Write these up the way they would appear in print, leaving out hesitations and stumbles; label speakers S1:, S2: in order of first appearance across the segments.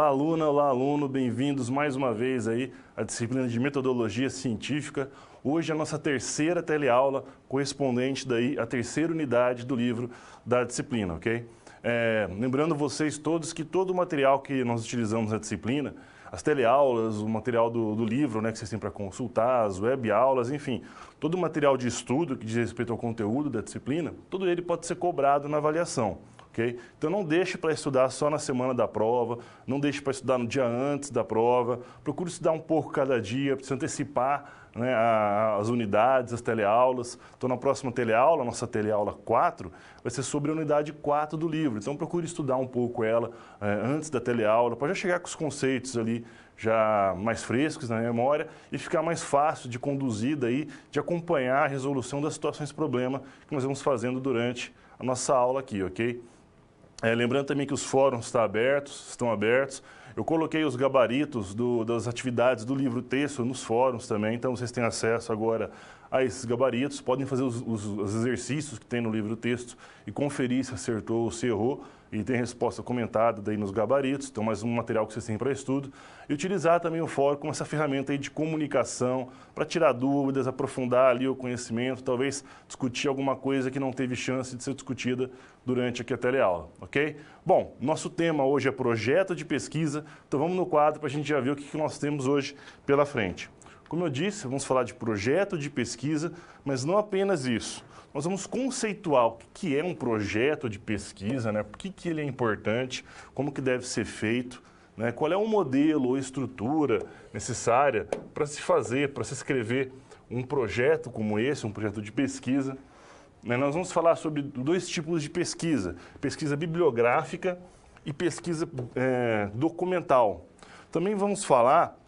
S1: Olá, aluna, olá, aluno, bem-vindos mais uma vez aí à disciplina de Metodologia Científica. Hoje é a nossa terceira teleaula, correspondente daí à terceira unidade do livro da disciplina, ok? Lembrando vocês todos que todo o material que nós utilizamos na disciplina, as teleaulas, o material do livro, né, que vocês têm para consultar, as web aulas, enfim, todo o material de estudo que diz respeito ao conteúdo da disciplina, todo ele pode ser cobrado na avaliação. Okay? Então não deixe para estudar só na semana da prova, não deixe para estudar no dia antes da prova, procure estudar um pouco cada dia, para se antecipar, né, as unidades, as teleaulas. Então na próxima teleaula, nossa teleaula 4, vai ser sobre a unidade 4 do livro. Então procure estudar um pouco ela antes da teleaula, para já chegar com os conceitos ali já mais frescos na memória e ficar mais fácil de conduzir daí, de acompanhar a resolução das situações problema que nós vamos fazendo durante a nossa aula aqui, ok? Lembrando também que os fóruns estão abertos. Eu coloquei os gabaritos das atividades do livro-texto nos fóruns também, então vocês têm acesso agora a esses gabaritos, podem fazer os exercícios que tem no livro-texto e conferir se acertou ou se errou, e tem resposta comentada daí nos gabaritos, então mais um material que vocês têm para estudo. E utilizar também o fórum como essa ferramenta aí de comunicação, para tirar dúvidas, aprofundar ali o conhecimento, talvez discutir alguma coisa que não teve chance de ser discutida durante aqui a teleaula, ok? Bom, nosso tema hoje é projeto de pesquisa, então vamos no quadro para a gente já ver o que nós temos hoje pela frente. Como eu disse, vamos falar de projeto de pesquisa, mas não apenas isso. Nós vamos conceituar o que é um projeto de pesquisa, né? Por que ele é importante, como que deve ser feito, né? Qual é o modelo ou estrutura necessária para se fazer, para se escrever um projeto como esse, um projeto de pesquisa. Nós vamos falar sobre dois tipos de pesquisa, pesquisa bibliográfica e pesquisa documental. Também vamos falar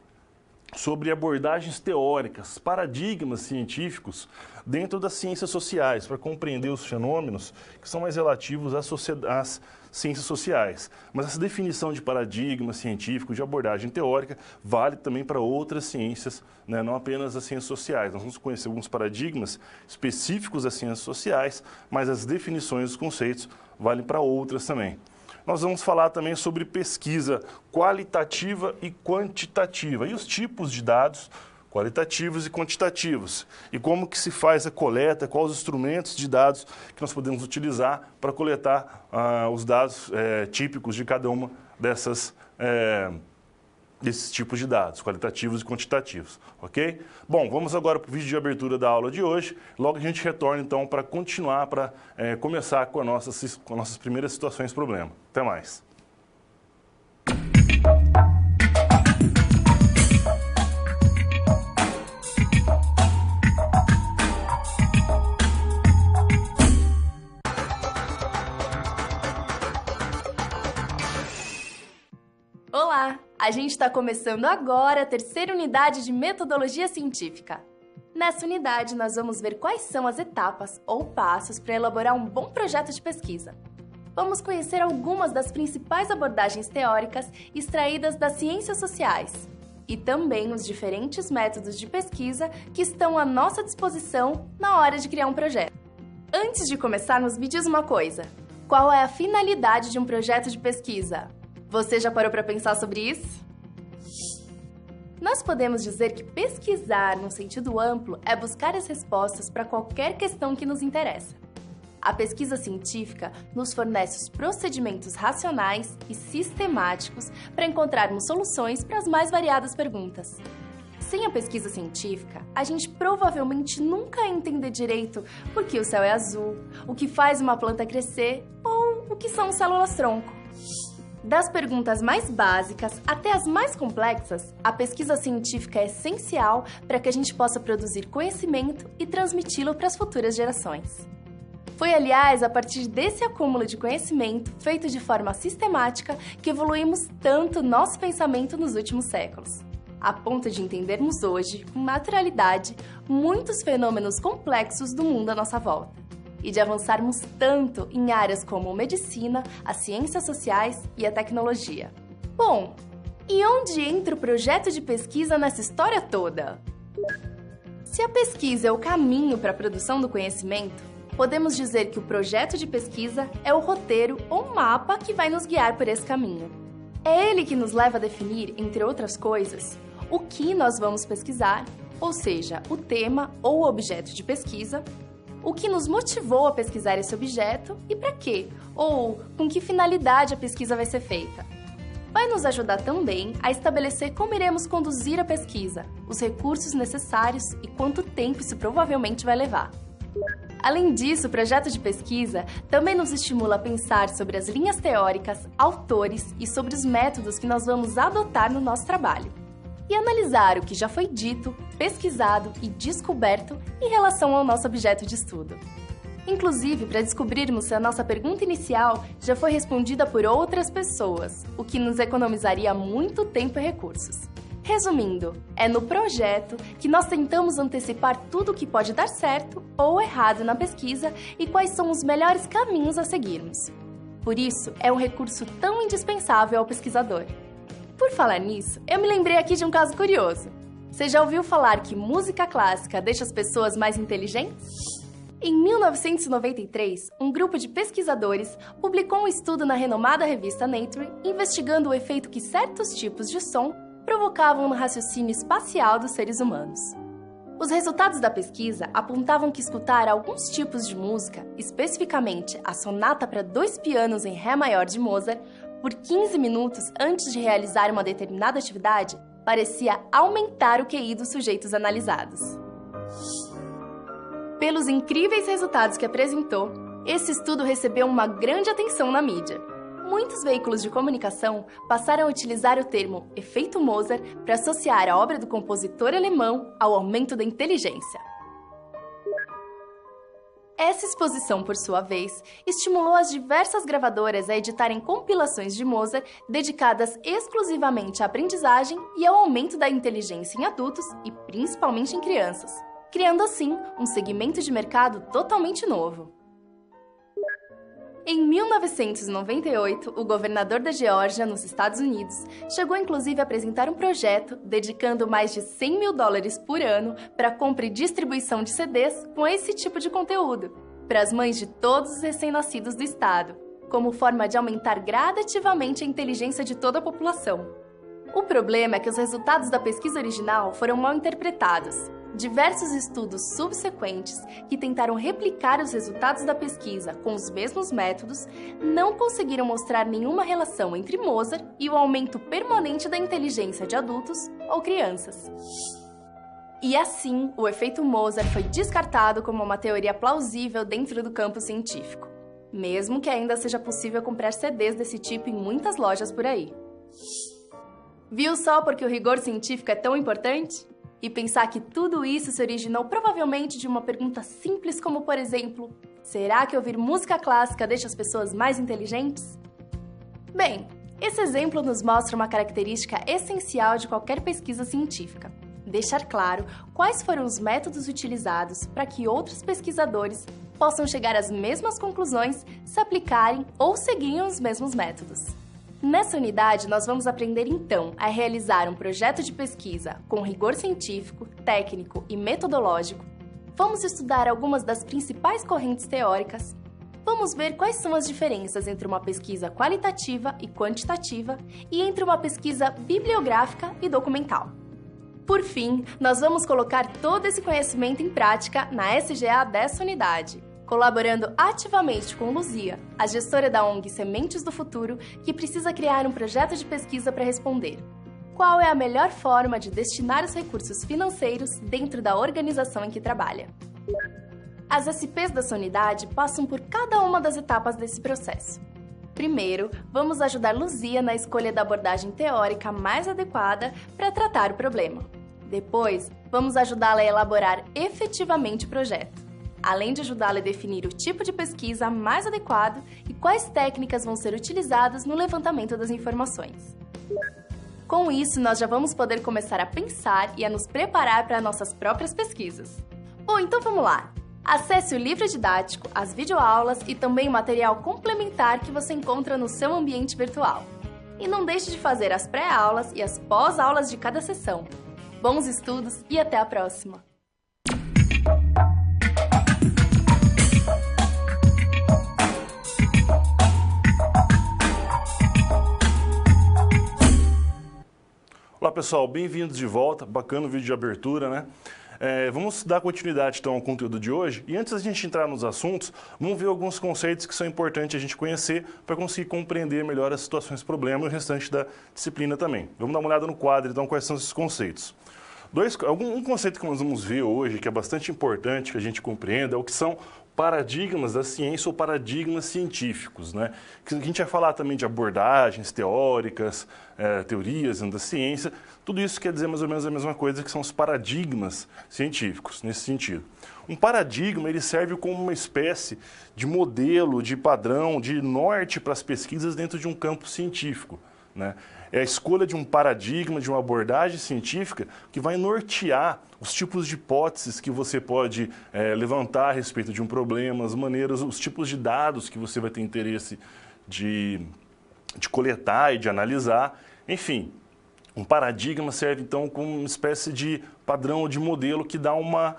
S1: sobre abordagens teóricas, paradigmas científicos dentro das ciências sociais, para compreender os fenômenos que são mais relativos às ciências sociais. Mas essa definição de paradigma científico, de abordagem teórica, vale também para outras ciências, né, não apenas as ciências sociais. Nós vamos conhecer alguns paradigmas específicos das ciências sociais, mas as definições, os conceitos, valem para outras também. Nós vamos falar também sobre pesquisa qualitativa e quantitativa e os tipos de dados qualitativos e quantitativos e como que se faz a coleta, quais os instrumentos de dados que nós podemos utilizar para coletar os dados típicos de cada uma desses tipos de dados, qualitativos e quantitativos, ok? Bom, vamos agora para o vídeo de abertura da aula de hoje. Logo a gente retorna, então, para continuar, para começar com as nossas primeiras situações problema. Até mais.
S2: Olá! A gente está começando agora a terceira unidade de Metodologia Científica. Nessa unidade, nós vamos ver quais são as etapas ou passos para elaborar um bom projeto de pesquisa. Vamos conhecer algumas das principais abordagens teóricas extraídas das ciências sociais e também os diferentes métodos de pesquisa que estão à nossa disposição na hora de criar um projeto. Antes de começarmos, me diz uma coisa: qual é a finalidade de um projeto de pesquisa? Você já parou para pensar sobre isso? Nós podemos dizer que pesquisar, no sentido amplo, é buscar as respostas para qualquer questão que nos interessa. A pesquisa científica nos fornece os procedimentos racionais e sistemáticos para encontrarmos soluções para as mais variadas perguntas. Sem a pesquisa científica, a gente provavelmente nunca ia entender direito por que o céu é azul, o que faz uma planta crescer ou o que são células-tronco. Das perguntas mais básicas até as mais complexas, a pesquisa científica é essencial para que a gente possa produzir conhecimento e transmiti-lo para as futuras gerações. Foi, aliás, a partir desse acúmulo de conhecimento, feito de forma sistemática, que evoluímos tanto nosso pensamento nos últimos séculos, a ponto de entendermos hoje, com naturalidade, muitos fenômenos complexos do mundo à nossa volta. E de avançarmos tanto em áreas como medicina, as ciências sociais e a tecnologia. Bom, e onde entra o projeto de pesquisa nessa história toda? Se a pesquisa é o caminho para a produção do conhecimento, podemos dizer que o projeto de pesquisa é o roteiro ou mapa que vai nos guiar por esse caminho. É ele que nos leva a definir, entre outras coisas, o que nós vamos pesquisar, ou seja, o tema ou objeto de pesquisa, o que nos motivou a pesquisar esse objeto e para quê, ou com que finalidade a pesquisa vai ser feita. Vai nos ajudar também a estabelecer como iremos conduzir a pesquisa, os recursos necessários e quanto tempo isso provavelmente vai levar. Além disso, o projeto de pesquisa também nos estimula a pensar sobre as linhas teóricas, autores e sobre os métodos que nós vamos adotar no nosso trabalho. E analisar o que já foi dito, pesquisado e descoberto em relação ao nosso objeto de estudo. Inclusive, para descobrirmos se a nossa pergunta inicial já foi respondida por outras pessoas, o que nos economizaria muito tempo e recursos. Resumindo, é no projeto que nós tentamos antecipar tudo o que pode dar certo ou errado na pesquisa e quais são os melhores caminhos a seguirmos. Por isso, é um recurso tão indispensável ao pesquisador. Por falar nisso, eu me lembrei aqui de um caso curioso. Você já ouviu falar que música clássica deixa as pessoas mais inteligentes? Em 1993, um grupo de pesquisadores publicou um estudo na renomada revista Nature investigando o efeito que certos tipos de som provocavam no raciocínio espacial dos seres humanos. Os resultados da pesquisa apontavam que escutar alguns tipos de música, especificamente a sonata para 2 pianos em Ré maior de Mozart, por 15 minutos antes de realizar uma determinada atividade, parecia aumentar o QI dos sujeitos analisados. Pelos incríveis resultados que apresentou, esse estudo recebeu uma grande atenção na mídia. Muitos veículos de comunicação passaram a utilizar o termo efeito Mozart para associar a obra do compositor alemão ao aumento da inteligência. Essa exposição, por sua vez, estimulou as diversas gravadoras a editarem compilações de Mozart dedicadas exclusivamente à aprendizagem e ao aumento da inteligência em adultos e principalmente em crianças, criando assim um segmento de mercado totalmente novo. Em 1998, o governador da Geórgia, nos Estados Unidos, chegou inclusive a apresentar um projeto dedicando mais de $100 mil por ano para a compra e distribuição de CDs com esse tipo de conteúdo, para as mães de todos os recém-nascidos do estado, como forma de aumentar gradativamente a inteligência de toda a população. O problema é que os resultados da pesquisa original foram mal interpretados. Diversos estudos subsequentes que tentaram replicar os resultados da pesquisa com os mesmos métodos não conseguiram mostrar nenhuma relação entre Mozart e o aumento permanente da inteligência de adultos ou crianças. E assim, o efeito Mozart foi descartado como uma teoria plausível dentro do campo científico, mesmo que ainda seja possível comprar CDs desse tipo em muitas lojas por aí. Viu só porque o rigor científico é tão importante? E pensar que tudo isso se originou provavelmente de uma pergunta simples como, por exemplo, será que ouvir música clássica deixa as pessoas mais inteligentes? Bem, esse exemplo nos mostra uma característica essencial de qualquer pesquisa científica: deixar claro quais foram os métodos utilizados para que outros pesquisadores possam chegar às mesmas conclusões se aplicarem ou seguirem os mesmos métodos. Nessa unidade, nós vamos aprender então a realizar um projeto de pesquisa com rigor científico, técnico e metodológico. Vamos estudar algumas das principais correntes teóricas. Vamos ver quais são as diferenças entre uma pesquisa qualitativa e quantitativa e entre uma pesquisa bibliográfica e documental. Por fim, nós vamos colocar todo esse conhecimento em prática na SGA dessa unidade, colaborando ativamente com Luzia, a gestora da ONG Sementes do Futuro, que precisa criar um projeto de pesquisa para responder: qual é a melhor forma de destinar os recursos financeiros dentro da organização em que trabalha? As SPs da sua unidade passam por cada uma das etapas desse processo. Primeiro, vamos ajudar Luzia na escolha da abordagem teórica mais adequada para tratar o problema. Depois, vamos ajudá-la a elaborar efetivamente o projeto, além de ajudá-la a definir o tipo de pesquisa mais adequado e quais técnicas vão ser utilizadas no levantamento das informações. Com isso, nós já vamos poder começar a pensar e a nos preparar para nossas próprias pesquisas. Bom, então vamos lá! Acesse o livro didático, as videoaulas e também o material complementar que você encontra no seu ambiente virtual. E não deixe de fazer as pré-aulas e as pós-aulas de cada sessão. Bons estudos e até a próxima!
S1: pessoal, bem-vindos de volta. Bacana o vídeo de abertura, né? Vamos dar continuidade, então, ao conteúdo de hoje. E antes da gente entrar nos assuntos, vamos ver alguns conceitos que são importantes a gente conhecer para conseguir compreender melhor as situações problema e o restante da disciplina também. Vamos dar uma olhada no quadro, então, quais são esses conceitos. Um conceito que nós vamos ver hoje, que é bastante importante que a gente compreenda, é o que são paradigmas da ciência ou paradigmas científicos, né? Que a gente vai falar também de abordagens teóricas, teorias da ciência, tudo isso quer dizer mais ou menos a mesma coisa, que são os paradigmas científicos, nesse sentido. Um paradigma, ele serve como uma espécie de modelo, de padrão, de norte para as pesquisas dentro de um campo científico, né? É a escolha de um paradigma, de uma abordagem científica que vai nortear os tipos de hipóteses que você pode levantar a respeito de um problema, as maneiras, os tipos de dados que você vai ter interesse de coletar e de analisar. Enfim, um paradigma serve então como uma espécie de padrão, de modelo que dá uma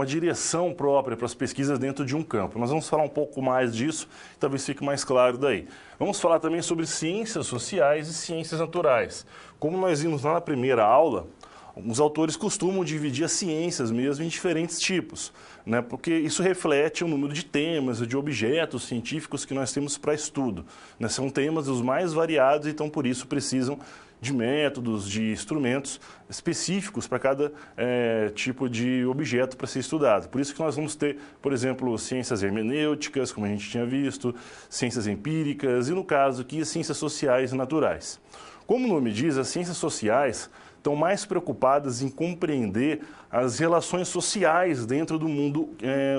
S1: direção própria para as pesquisas dentro de um campo. Nós vamos falar um pouco mais disso, talvez fique mais claro daí. Vamos falar também sobre ciências sociais e ciências naturais. Como nós vimos lá na primeira aula, os autores costumam dividir as ciências mesmo em diferentes tipos, né? Porque isso reflete o número de temas, de objetos científicos que nós temos para estudo, né? São temas os mais variados, então por isso precisam de métodos, de instrumentos específicos para cada tipo de objeto para ser estudado. Por isso que nós vamos ter, por exemplo, ciências hermenêuticas, como a gente tinha visto, ciências empíricas e, no caso aqui, ciências sociais e naturais. Como o nome diz, as ciências sociais estão mais preocupadas em compreender as relações sociais dentro do mundo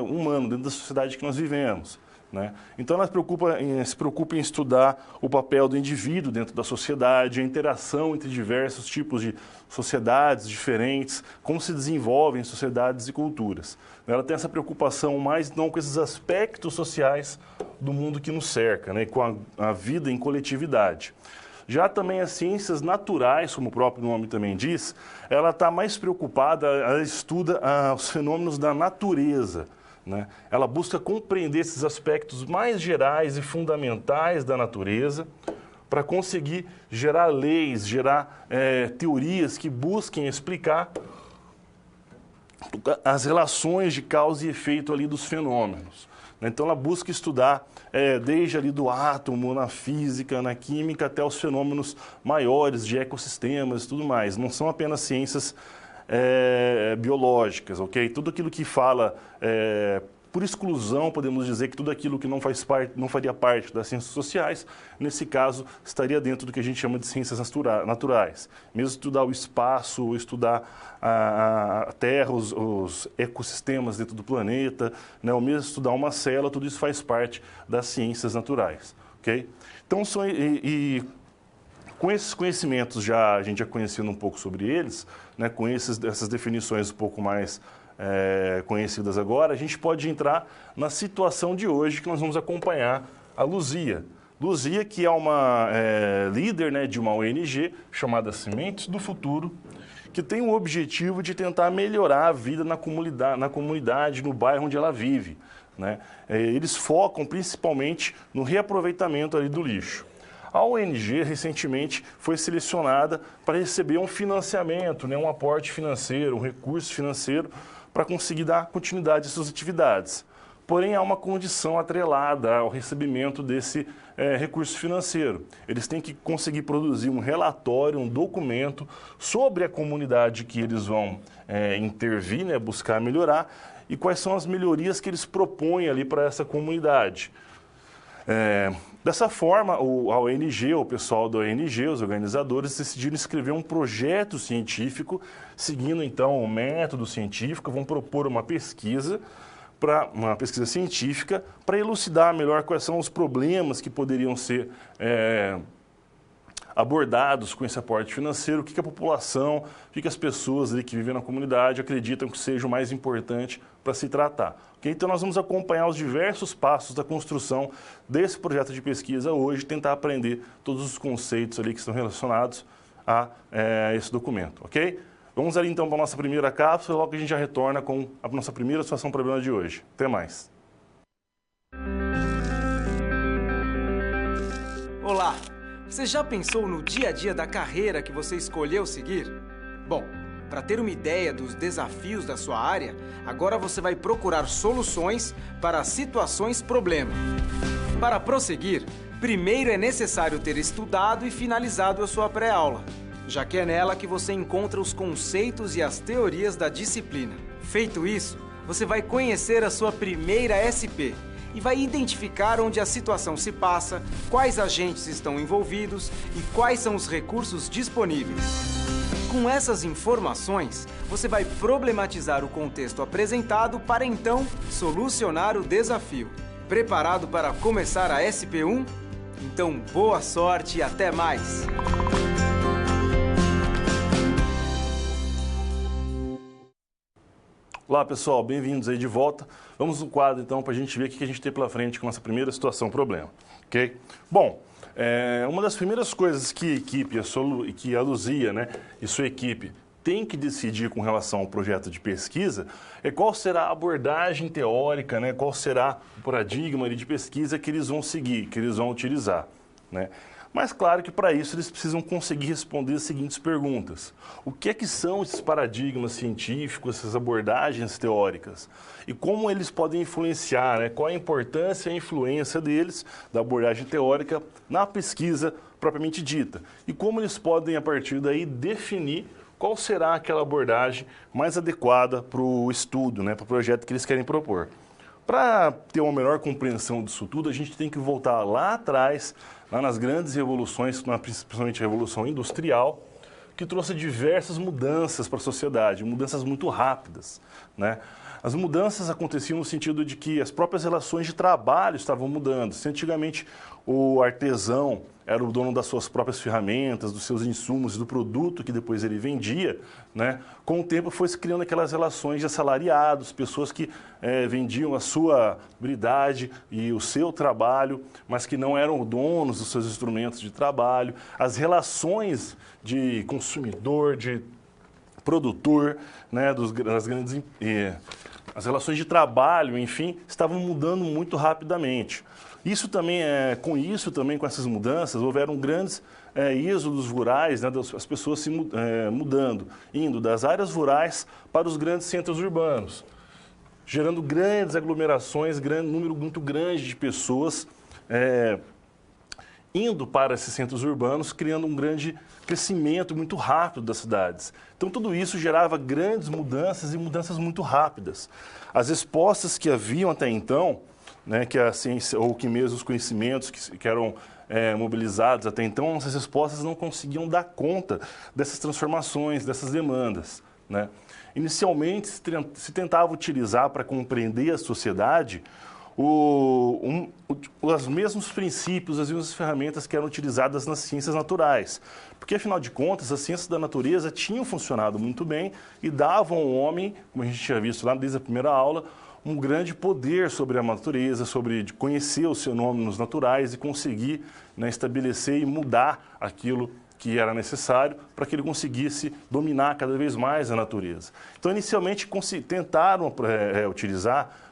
S1: humano, dentro da sociedade que nós vivemos, né? Então, ela se preocupa em estudar o papel do indivíduo dentro da sociedade, a interação entre diversos tipos de sociedades diferentes, como se desenvolvem sociedades e culturas. Ela tem essa preocupação mais, então, com esses aspectos sociais do mundo que nos cerca, né? Com a vida em coletividade. Já também as ciências naturais, como o próprio nome também diz, ela está mais preocupada, ela estuda os fenômenos da natureza, né? Ela busca compreender esses aspectos mais gerais e fundamentais da natureza para conseguir gerar leis, gerar teorias que busquem explicar as relações de causa e efeito ali dos fenômenos. Então, ela busca estudar desde ali do átomo, na física, na química, até os fenômenos maiores de ecossistemas e tudo mais. Não são apenas ciências biológicas, ok? Tudo aquilo que fala, por exclusão, podemos dizer que tudo aquilo que não faria parte das ciências sociais, nesse caso, estaria dentro do que a gente chama de ciências naturais. Mesmo estudar o espaço, estudar a Terra, os ecossistemas dentro do planeta, né? Ou mesmo estudar uma célula, tudo isso faz parte das ciências naturais, ok? Então, com esses conhecimentos, a gente já conhecendo um pouco sobre eles, né? Com essas definições um pouco mais conhecidas agora, a gente pode entrar na situação de hoje que nós vamos acompanhar a Luzia. Luzia, que é uma líder, né, de uma ONG chamada Sementes do Futuro, que tem o objetivo de tentar melhorar a vida na comunidade, no bairro onde ela vive, né? Eles focam principalmente no reaproveitamento ali do lixo. A ONG, recentemente, foi selecionada para receber um financiamento, né, um aporte financeiro, um recurso financeiro, para conseguir dar continuidade às suas atividades. Porém, há uma condição atrelada ao recebimento desse recurso financeiro. Eles têm que conseguir produzir um relatório, um documento sobre a comunidade que eles vão intervir, né, buscar melhorar, e quais são as melhorias que eles propõem ali para essa comunidade. Dessa forma, a ONG, o pessoal da ONG, os organizadores, decidiram escrever um projeto científico, seguindo então o método científico, vão propor uma pesquisa científica para elucidar melhor quais são os problemas que poderiam ser abordados com esse aporte financeiro, o que a população, o que as pessoas ali que vivem na comunidade acreditam que seja o mais importante para se tratar. Okay? Então, nós vamos acompanhar os diversos passos da construção desse projeto de pesquisa hoje, tentar aprender todos os conceitos ali que estão relacionados a esse documento, ok? Vamos ali então para a nossa primeira cápsula, logo que a gente já retorna com a nossa primeira situação problema de hoje. Até mais!
S3: Olá! Você já pensou no dia a dia da carreira que você escolheu seguir? Bom, para ter uma ideia dos desafios da sua área, agora você vai procurar soluções para situações problema. Para prosseguir, primeiro é necessário ter estudado e finalizado a sua pré-aula, já que é nela que você encontra os conceitos e as teorias da disciplina. Feito isso, você vai conhecer a sua primeira SP e vai identificar onde a situação se passa, quais agentes estão envolvidos e quais são os recursos disponíveis. Com essas informações, você vai problematizar o contexto apresentado para então solucionar o desafio. Preparado para começar a SP1? Então, boa sorte e até mais!
S1: Olá pessoal, bem-vindos aí de volta. Vamos no quadro então para a gente ver o que a gente tem pela frente com essa primeira situação problema, ok? Bom, uma das primeiras coisas que a equipe, que a Luzia, né, e sua equipe tem que decidir com relação ao projeto de pesquisa é qual será a abordagem teórica, né, qual será o paradigma de pesquisa que eles vão seguir, que eles vão utilizar, né? Mas claro que para isso eles precisam conseguir responder as seguintes perguntas. O que é que são esses paradigmas científicos, essas abordagens teóricas? E como eles podem influenciar, né? Qual a importância e a influência deles, da abordagem teórica, na pesquisa propriamente dita? E como eles podem, a partir daí, definir qual será aquela abordagem mais adequada para o estudo, né? Para o projeto que eles querem propor. Para ter uma melhor compreensão disso tudo, a gente tem que voltar lá atrás, lá nas grandes revoluções, principalmente a Revolução Industrial, que trouxe diversas mudanças para a sociedade, mudanças muito rápidas, né? As mudanças aconteciam no sentido de que as próprias relações de trabalho estavam mudando. Se antigamente o artesão era o dono das suas próprias ferramentas, dos seus insumos e do produto que depois ele vendia, né? Com o tempo foi se criando aquelas relações de assalariados, pessoas que vendiam a sua habilidade e o seu trabalho, mas que não eram donos dos seus instrumentos de trabalho. As relações de consumidor, de produtor, né, das grandes as relações de trabalho, enfim, estavam mudando muito rapidamente. Isso também com essas mudanças, houveram grandes êxodos rurais, né, as pessoas se mudando, indo das áreas rurais para os grandes centros urbanos, gerando grandes aglomerações, número muito grande de pessoas indo para esses centros urbanos, criando um grande crescimento muito rápido das cidades. Então, tudo isso gerava grandes mudanças e mudanças muito rápidas. As respostas que haviam até então, né, que a ciência, ou que mesmo os conhecimentos que eram mobilizados até então, essas respostas não conseguiam dar conta dessas transformações, dessas demandas, né? Inicialmente, se tentava utilizar para compreender a sociedade os mesmos princípios, as mesmas ferramentas que eram utilizadas nas ciências naturais. Porque, afinal de contas, as ciências da natureza tinham funcionado muito bem e davam ao homem, como a gente tinha visto lá desde a primeira aula, um grande poder sobre a natureza, sobre conhecer os fenômenos naturais e conseguir, né, estabelecer e mudar aquilo que era necessário para que ele conseguisse dominar cada vez mais a natureza. Então, inicialmente,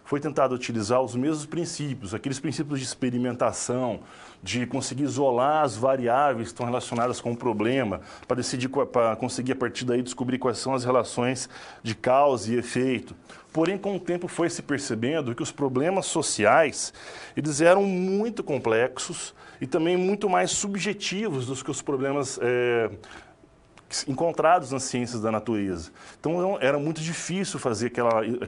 S1: foi tentado utilizar os mesmos princípios, aqueles princípios de experimentação, de conseguir isolar as variáveis que estão relacionadas com o problema, para conseguir, a partir daí, descobrir quais são as relações de causa e efeito. Porém, com o tempo foi se percebendo que os problemas sociais, eles eram muito complexos e também muito mais subjetivos do que os problemas encontrados nas ciências da natureza. Então, era muito difícil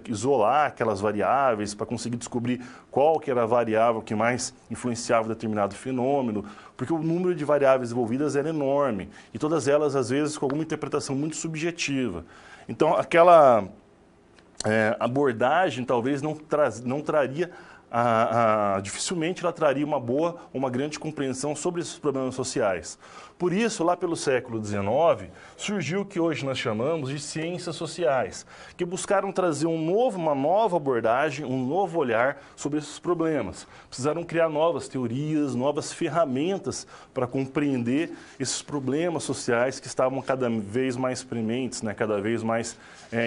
S1: isolar aquelas variáveis para conseguir descobrir qual que era a variável que mais influenciava determinado fenômeno, porque o número de variáveis envolvidas era enorme e todas elas, às vezes, com alguma interpretação muito subjetiva. Então, aquela abordagem talvez não traria dificilmente ela traria uma grande compreensão sobre esses problemas sociais. Por isso, lá pelo século XIX, surgiu o que hoje nós chamamos de ciências sociais, que buscaram trazer uma nova abordagem, um novo olhar sobre esses problemas. Precisaram criar novas teorias, novas ferramentas para compreender esses problemas sociais que estavam cada vez mais prementes, né, cada vez mais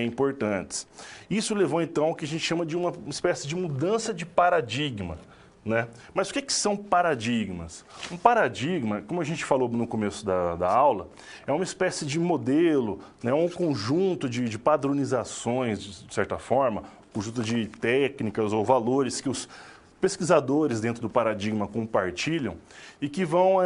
S1: importantes. Isso levou, então, ao que a gente chama de uma espécie de mudança de paradigma, né? Mas o que são paradigmas? Um paradigma, como a gente falou no começo da aula, é uma espécie de modelo, né? Um conjunto de padronizações, de certa forma, um conjunto de técnicas ou valores que os pesquisadores dentro do paradigma compartilham e que vão,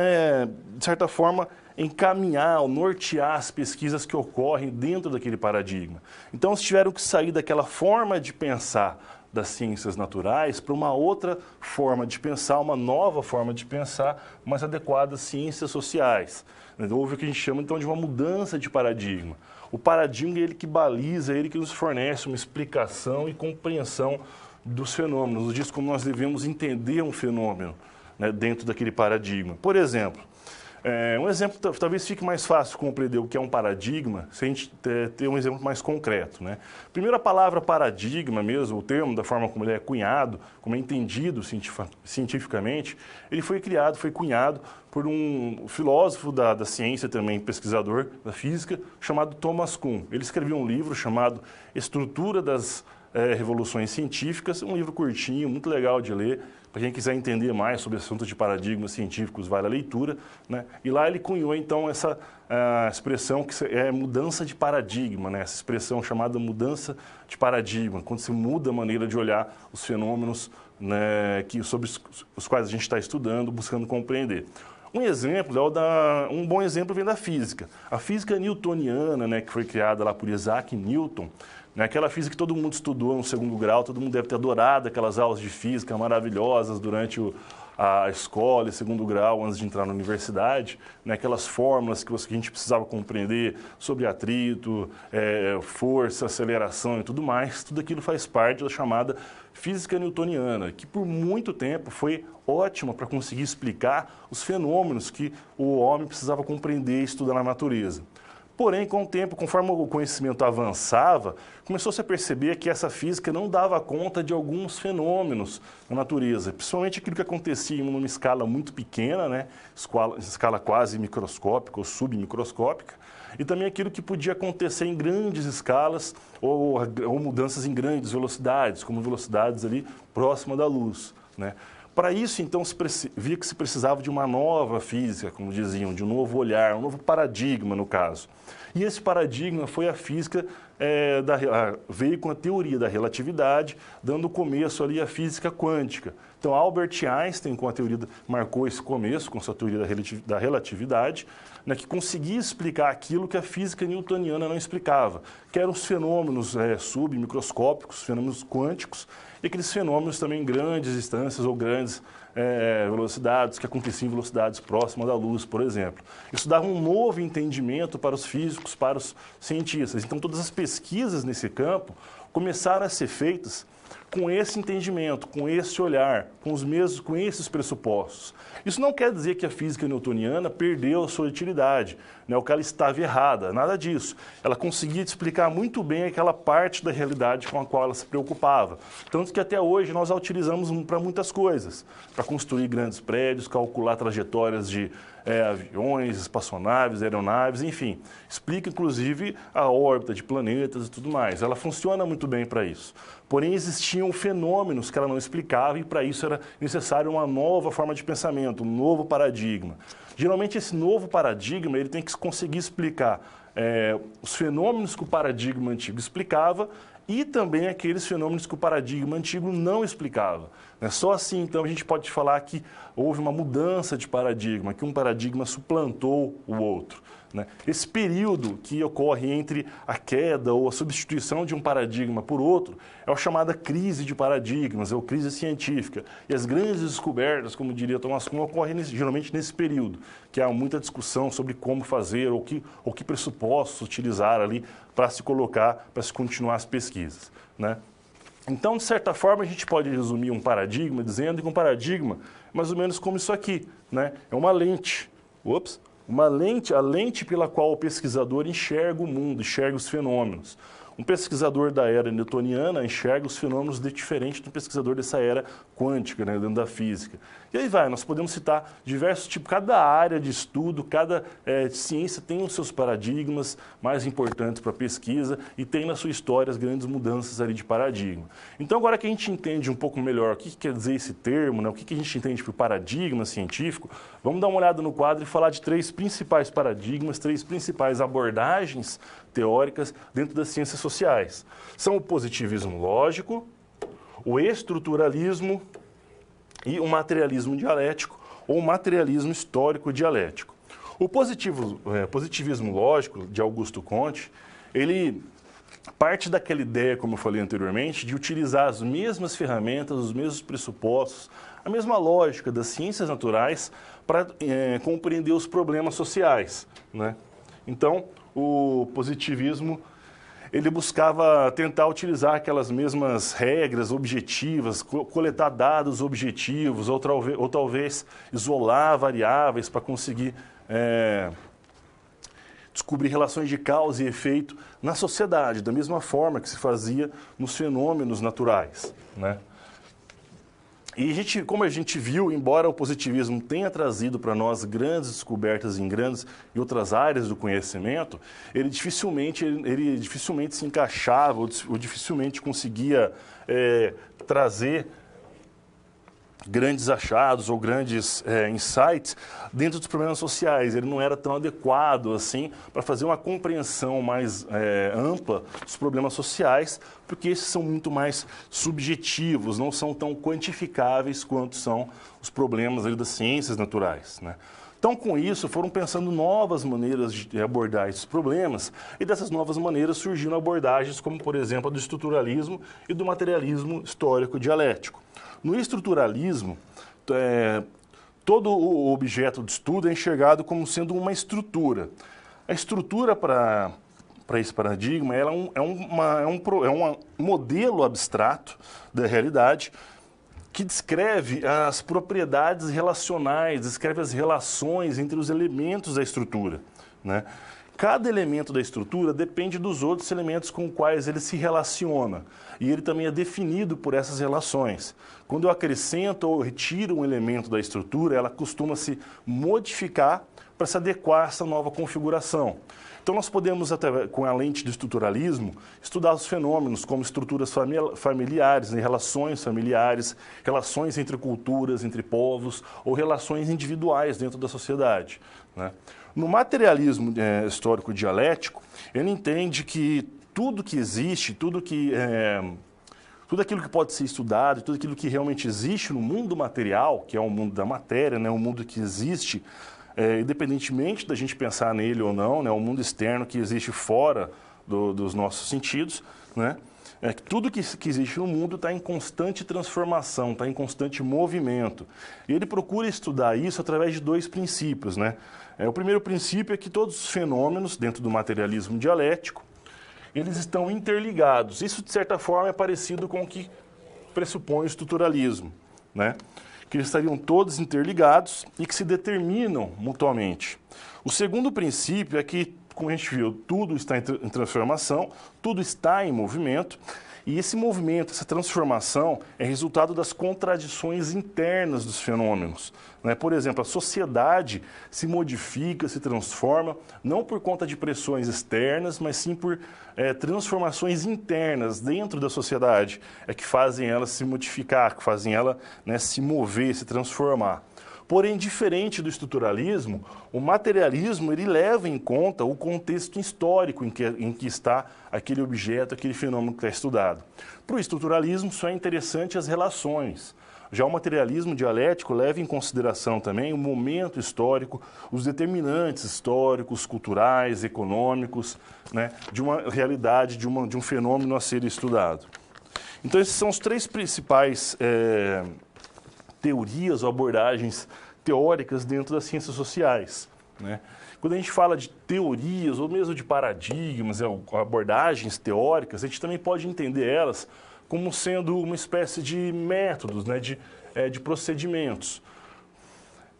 S1: de certa forma, encaminhar ou nortear as pesquisas que ocorrem dentro daquele paradigma. Então, eles tiveram que sair daquela forma de pensar das ciências naturais para uma outra forma de pensar, uma nova forma de pensar, mais adequada às ciências sociais. Houve o que a gente chama, então, de uma mudança de paradigma. O paradigma é ele que baliza, é ele que nos fornece uma explicação e compreensão dos fenômenos, nos diz como nós devemos entender um fenômeno, né, dentro daquele paradigma. Por exemplo, um exemplo talvez fique mais fácil compreender o que é um paradigma se a gente ter um exemplo mais concreto, né? Primeiro, a palavra paradigma mesmo, o termo, da forma como ele é cunhado, como é entendido cientificamente, ele foi cunhado por um filósofo da ciência, também pesquisador da física, chamado Thomas Kuhn. Ele escreveu um livro chamado Estrutura das Revoluções Científicas, um livro curtinho, muito legal de ler. Para quem quiser entender mais sobre assuntos de paradigmas científicos, vale a leitura, né? E lá ele cunhou, então, essa expressão que é mudança de paradigma, né? Essa expressão chamada mudança de paradigma, quando se muda a maneira de olhar os fenômenos, né, sobre os quais a gente está estudando, buscando compreender. Um bom exemplo vem da física. A física newtoniana, né, que foi criada lá por Isaac Newton, né, aquela física que todo mundo estudou no segundo grau, todo mundo deve ter adorado aquelas aulas de física maravilhosas durante a escola e segundo grau, antes de entrar na universidade, né, aquelas fórmulas que a gente precisava compreender sobre atrito, força, aceleração e tudo mais, tudo aquilo faz parte da chamada física newtoniana, que por muito tempo foi ótima para conseguir explicar os fenômenos que o homem precisava compreender e estudar na natureza. Porém, com o tempo, conforme o conhecimento avançava, começou-se a perceber que essa física não dava conta de alguns fenômenos na natureza, principalmente aquilo que acontecia em uma escala muito pequena, né? Escala quase microscópica ou submicroscópica, e também aquilo que podia acontecer em grandes escalas ou mudanças em grandes velocidades, como velocidades ali próximas da luz, né? Para isso, então, via que se precisava de uma nova física, como diziam, de um novo olhar, um novo paradigma, no caso. E esse paradigma foi a física, veio com a teoria da relatividade, dando começo ali à física quântica. Então, Albert Einstein, marcou esse começo com sua teoria da relatividade, né, que conseguia explicar aquilo que a física newtoniana não explicava, que eram os fenômenos submicroscópicos, fenômenos quânticos, e aqueles fenômenos também em grandes distâncias ou grandes velocidades, que aconteciam em velocidades próximas da luz, por exemplo. Isso dava um novo entendimento para os físicos, para os cientistas. Então, todas as pesquisas nesse campo começaram a ser feitas com esse entendimento, com esse olhar, com esses pressupostos. Isso não quer dizer que a física newtoniana perdeu a sua utilidade, né, ou que ela estava errada, nada disso. Ela conseguia explicar muito bem aquela parte da realidade com a qual ela se preocupava. Tanto que até hoje nós a utilizamos para muitas coisas, para construir grandes prédios, calcular trajetórias de aviões, espaçonaves, aeronaves, enfim. Explica, inclusive, a órbita de planetas e tudo mais. Ela funciona muito bem para isso. Porém, existiam fenômenos que ela não explicava e, para isso, era necessário uma nova forma de pensamento, um novo paradigma. Geralmente, esse novo paradigma ele tem que conseguir explicar os fenômenos que o paradigma antigo explicava e também aqueles fenômenos que o paradigma antigo não explicava. Só assim, então, a gente pode falar que houve uma mudança de paradigma, que um paradigma suplantou o outro. Esse período que ocorre entre a queda ou a substituição de um paradigma por outro é a chamada crise de paradigmas, ou crise científica. E as grandes descobertas, como diria Thomas Kuhn, ocorrem geralmente nesse período, que há muita discussão sobre como fazer ou que pressupostos utilizar ali para se colocar, para se continuar as pesquisas, né? Então, de certa forma, a gente pode resumir um paradigma dizendo que um paradigma é mais ou menos como isso aqui, né? É uma lente. A lente pela qual o pesquisador enxerga o mundo, enxerga os fenômenos. Um pesquisador da era newtoniana enxerga os fenômenos diferente do pesquisador dessa era quântica, né, dentro da física. E aí nós podemos citar diversos tipos, cada área de estudo, cada ciência tem os seus paradigmas mais importantes para a pesquisa e tem na sua história as grandes mudanças ali de paradigma. Então, agora que a gente entende um pouco melhor o que quer dizer esse termo, né, o que a gente entende por paradigma científico, vamos dar uma olhada no quadro e falar de 3 principais paradigmas, 3 principais abordagens teóricas dentro das ciências sociais. São o positivismo lógico, o estruturalismo e o materialismo dialético ou materialismo histórico dialético. O positivismo lógico de Augusto Comte, ele parte daquela ideia, como eu falei anteriormente, de utilizar as mesmas ferramentas, os mesmos pressupostos, a mesma lógica das ciências naturais para compreender os problemas sociais, né? Então, o positivismo, ele buscava tentar utilizar aquelas mesmas regras objetivas, coletar dados objetivos, ou talvez isolar variáveis para conseguir descobrir relações de causa e efeito na sociedade, da mesma forma que se fazia nos fenômenos naturais, né? E como a gente viu, embora o positivismo tenha trazido para nós grandes descobertas em outras áreas do conhecimento, ele dificilmente se encaixava, ou dificilmente conseguia trazer grandes achados ou grandes insights dentro dos problemas sociais. Ele não era tão adequado assim para fazer uma compreensão mais ampla dos problemas sociais, porque esses são muito mais subjetivos, não são tão quantificáveis quanto são os problemas ali das ciências naturais, né? Então, com isso, foram pensando novas maneiras de abordar esses problemas, e dessas novas maneiras surgiram abordagens como, por exemplo, a do estruturalismo e do materialismo histórico dialético. No estruturalismo, todo o objeto de estudo é enxergado como sendo uma estrutura. A estrutura para esse paradigma ela é um modelo abstrato da realidade que descreve as propriedades relacionais, descreve as relações entre os elementos da estrutura, né? Cada elemento da estrutura depende dos outros elementos com os quais ele se relaciona. E ele também é definido por essas relações. Quando eu acrescento ou retiro um elemento da estrutura, ela costuma se modificar para se adequar a essa nova configuração. Então, nós podemos, até com a lente do estruturalismo, estudar os fenômenos como estruturas familiares, né, relações familiares, relações entre culturas, entre povos, ou relações individuais dentro da sociedade, né? No materialismo histórico dialético, ele entende que tudo que existe, tudo aquilo que pode ser estudado, tudo aquilo que realmente existe no mundo material, que é o mundo da matéria, né, o mundo que existe, independentemente da gente pensar nele ou não, né, o mundo externo que existe fora dos nossos sentidos, né, tudo que existe no mundo está em constante transformação, está em constante movimento. E ele procura estudar isso através de 2 princípios, né? O primeiro princípio é que todos os fenômenos, dentro do materialismo dialético, eles estão interligados. Isso, de certa forma, é parecido com o que pressupõe o estruturalismo, né? Que eles estariam todos interligados e que se determinam mutuamente. O segundo princípio é que, como a gente viu, tudo está em transformação, tudo está em movimento, e esse movimento, essa transformação, é resultado das contradições internas dos fenômenos, né? Por exemplo, a sociedade se modifica, se transforma, não por conta de pressões externas, mas sim por transformações internas dentro da sociedade, que fazem ela se modificar, que fazem ela, né, se mover, se transformar. Porém, diferente do estruturalismo, o materialismo ele leva em conta o contexto histórico em que está aquele objeto, aquele fenômeno que está estudado. Para o estruturalismo, só é interessante as relações. Já o materialismo dialético leva em consideração também o momento histórico, os determinantes históricos, culturais, econômicos, né, de uma realidade, de um fenômeno a ser estudado. Então, esses são os 3 principais teorias ou abordagens teóricas dentro das ciências sociais, né? Quando a gente fala de teorias ou mesmo de paradigmas, abordagens teóricas, a gente também pode entender elas como sendo uma espécie de métodos, né? de procedimentos.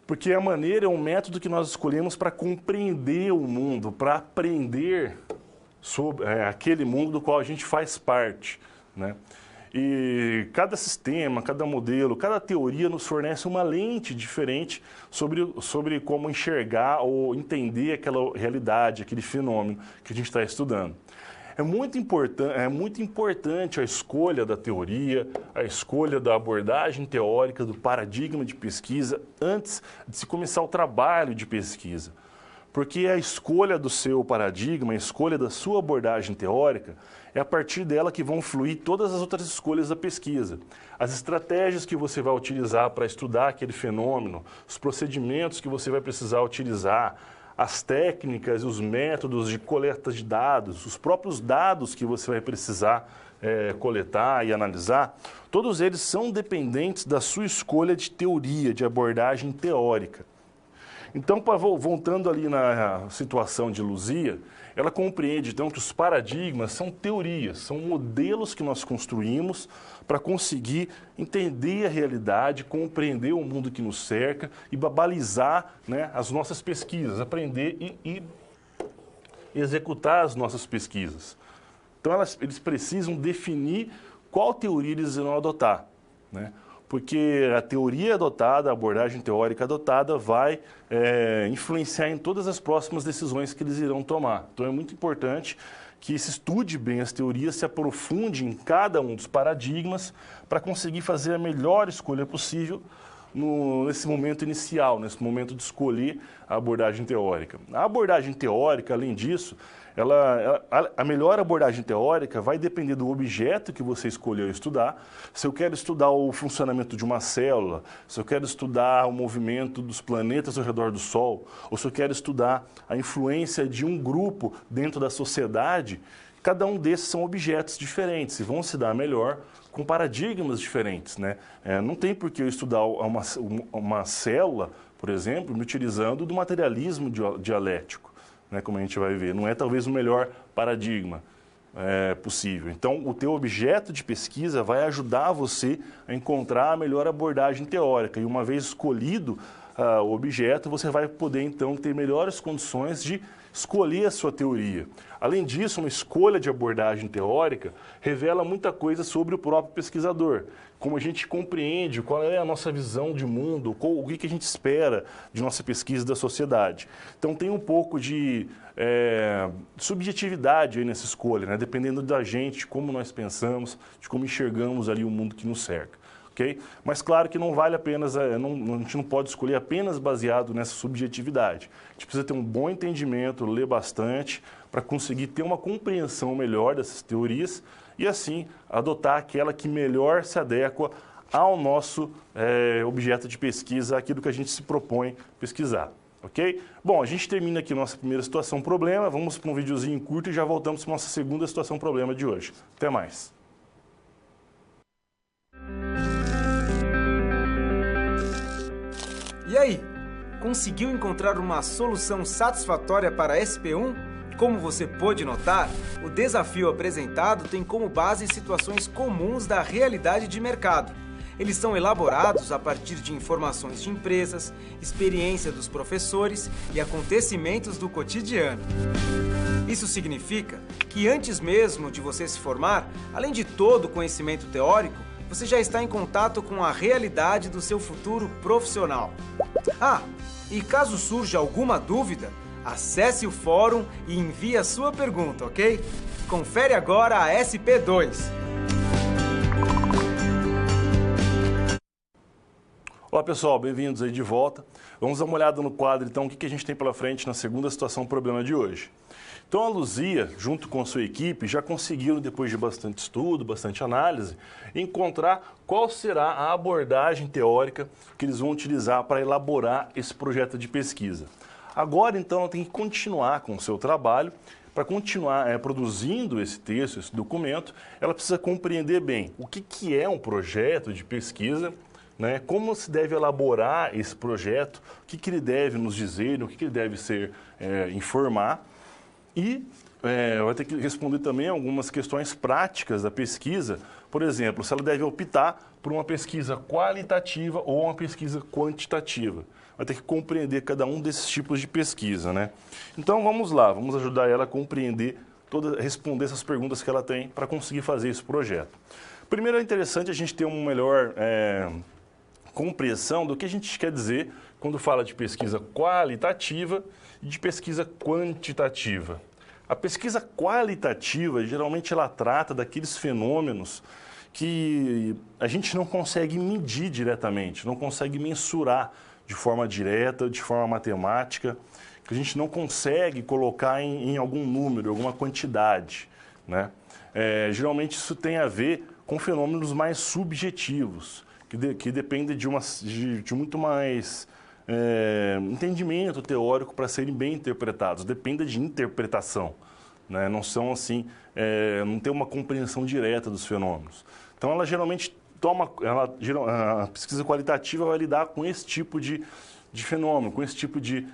S1: Porque a maneira é um método que nós escolhemos para compreender o mundo, para aprender sobre aquele mundo do qual a gente faz parte, né? E cada sistema, cada modelo, cada teoria nos fornece uma lente diferente sobre como enxergar ou entender aquela realidade, aquele fenômeno que a gente está estudando. É muito importante a escolha da teoria, a escolha da abordagem teórica, do paradigma de pesquisa, antes de se começar o trabalho de pesquisa. Porque a escolha do seu paradigma, a escolha da sua abordagem teórica, é a partir dela que vão fluir todas as outras escolhas da pesquisa. As estratégias que você vai utilizar para estudar aquele fenômeno, os procedimentos que você vai precisar utilizar, as técnicas e os métodos de coleta de dados, os próprios dados que você vai precisar coletar e analisar, todos eles são dependentes da sua escolha de teoria, de abordagem teórica. Então, voltando ali na situação de Luzia, ela compreende então que os paradigmas são teorias, são modelos que nós construímos para conseguir entender a realidade, compreender o mundo que nos cerca e balizar, né, as nossas pesquisas, aprender e executar as nossas pesquisas. Então, eles precisam definir qual teoria eles irão adotar, né? Porque a teoria adotada, a abordagem teórica adotada vai influenciar em todas as próximas decisões que eles irão tomar. Então é muito importante que se estude bem as teorias, se aprofunde em cada um dos paradigmas para conseguir fazer a melhor escolha possível nesse momento inicial, nesse momento de escolher a abordagem teórica. A abordagem teórica, além disso, a melhor abordagem teórica vai depender do objeto que você escolheu estudar. Se eu quero estudar o funcionamento de uma célula, se eu quero estudar o movimento dos planetas ao redor do Sol, ou se eu quero estudar a influência de um grupo dentro da sociedade, cada um desses são objetos diferentes e vão se dar melhor com paradigmas diferentes, né? Não tem por que eu estudar uma célula, por exemplo, me utilizando do materialismo dialético, né, como a gente vai ver. Não é talvez o melhor paradigma possível. Então, o teu objeto de pesquisa vai ajudar você a encontrar a melhor abordagem teórica. E uma vez escolhido o objeto, você vai poder, então, ter melhores condições de escolher a sua teoria. Além disso, uma escolha de abordagem teórica revela muita coisa sobre o próprio pesquisador. Como a gente compreende, qual é a nossa visão de mundo, o que a gente espera de nossa pesquisa da sociedade. Então tem um pouco de subjetividade aí nessa escolha, né? Dependendo da gente, de como nós pensamos, de como enxergamos ali o mundo que nos cerca. Okay? Mas claro que não vale apenas, a gente não pode escolher apenas baseado nessa subjetividade. A gente precisa ter um bom entendimento, ler bastante, para conseguir ter uma compreensão melhor dessas teorias e assim adotar aquela que melhor se adequa ao nosso objeto de pesquisa, aquilo que a gente se propõe pesquisar. Ok? Bom, a gente termina aqui nossa primeira situação problema, vamos para um videozinho curto e já voltamos para a nossa segunda situação problema de hoje. Até mais!
S3: E aí, conseguiu encontrar uma solução satisfatória para a SP1? Como você pôde notar, o desafio apresentado tem como base situações comuns da realidade de mercado. Eles são elaborados a partir de informações de empresas, experiência dos professores e acontecimentos do cotidiano. Isso significa que antes mesmo de você se formar, além de todo o conhecimento teórico, você já está em contato com a realidade do seu futuro profissional. Ah, e caso surja alguma dúvida, acesse o fórum e envie a sua pergunta, ok? Confere agora a SP2.
S1: Olá pessoal, bem-vindos aí de volta. Vamos dar uma olhada no quadro então, o que a gente tem pela frente na segunda situação problema de hoje. Então a Luzia, junto com a sua equipe, já conseguiram, depois de bastante estudo, bastante análise, encontrar qual será a abordagem teórica que eles vão utilizar para elaborar esse projeto de pesquisa. Agora, então, ela tem que continuar com o seu trabalho. Para continuar produzindo esse texto, esse documento, ela precisa compreender bem o que é um projeto de pesquisa, né? Como se deve elaborar esse projeto, o que ele deve nos dizer, o que ele deve informar. E vai ter que responder também algumas questões práticas da pesquisa, por exemplo, se ela deve optar por uma pesquisa qualitativa ou uma pesquisa quantitativa. Vai ter que compreender cada um desses tipos de pesquisa, né? Então vamos lá, vamos ajudar ela a compreender responder essas perguntas que ela tem para conseguir fazer esse projeto. Primeiro, é interessante a gente ter uma melhor compreensão do que a gente quer dizer quando fala de pesquisa qualitativa e de pesquisa quantitativa. A pesquisa qualitativa, geralmente, ela trata daqueles fenômenos que a gente não consegue medir diretamente, não consegue mensurar de forma direta, de forma matemática, que a gente não consegue colocar em algum número, alguma quantidade, né? Geralmente isso tem a ver com fenômenos mais subjetivos, que dependem de muito mais entendimento teórico para serem bem interpretados, depende de interpretação, né? Não são assim, não tem uma compreensão direta dos fenômenos. Então ela geralmente a pesquisa qualitativa vai lidar com esse tipo de fenômeno, com esse tipo de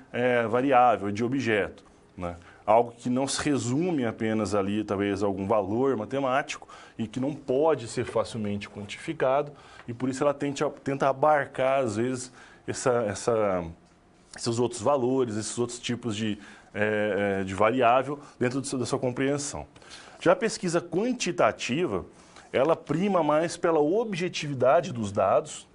S1: variável, de objeto, né? Algo que não se resume apenas ali, talvez, a algum valor matemático e que não pode ser facilmente quantificado, e por isso ela tenta abarcar, às vezes, esses outros valores, esses outros tipos de variável dentro da sua compreensão. Já a pesquisa quantitativa, ela prima mais pela objetividade dos dados.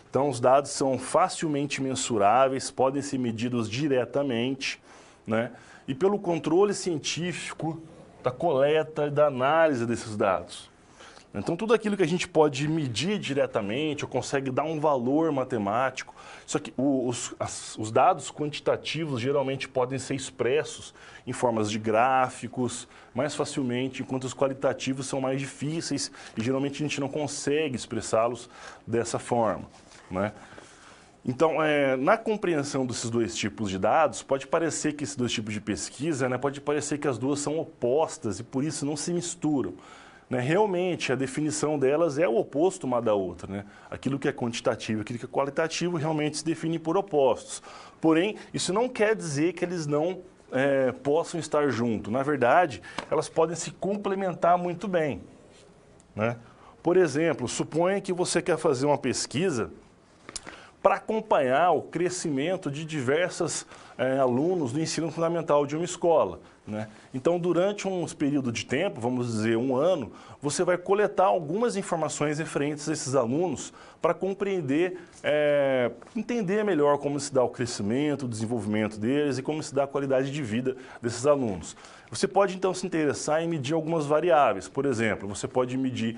S1: Então, os dados são facilmente mensuráveis, podem ser medidos diretamente, né? E pelo controle científico da coleta e da análise desses dados. Então, tudo aquilo que a gente pode medir diretamente ou consegue dar um valor matemático, só que os dados quantitativos geralmente podem ser expressos em formas de gráficos mais facilmente, enquanto os qualitativos são mais difíceis e geralmente a gente não consegue expressá-los dessa forma, né? Então, na compreensão desses dois tipos de dados, pode parecer que esses dois tipos de pesquisa, né, pode parecer que as duas são opostas e por isso não se misturam, né? Realmente, a definição delas é o oposto uma da outra, né? Aquilo que é quantitativo e aquilo que é qualitativo realmente se definem por opostos. Porém, isso não quer dizer que eles não possam estar juntos. Na verdade, elas podem se complementar muito bem, né? Por exemplo, suponha que você quer fazer uma pesquisa para acompanhar o crescimento de diversos alunos do ensino fundamental de uma escola, né? Então, durante um período de tempo, vamos dizer 1 ano, você vai coletar algumas informações referentes a esses alunos para compreender, entender melhor como se dá o crescimento, o desenvolvimento deles e como se dá a qualidade de vida desses alunos. Você pode, então, se interessar em medir algumas variáveis. Por exemplo, você pode medir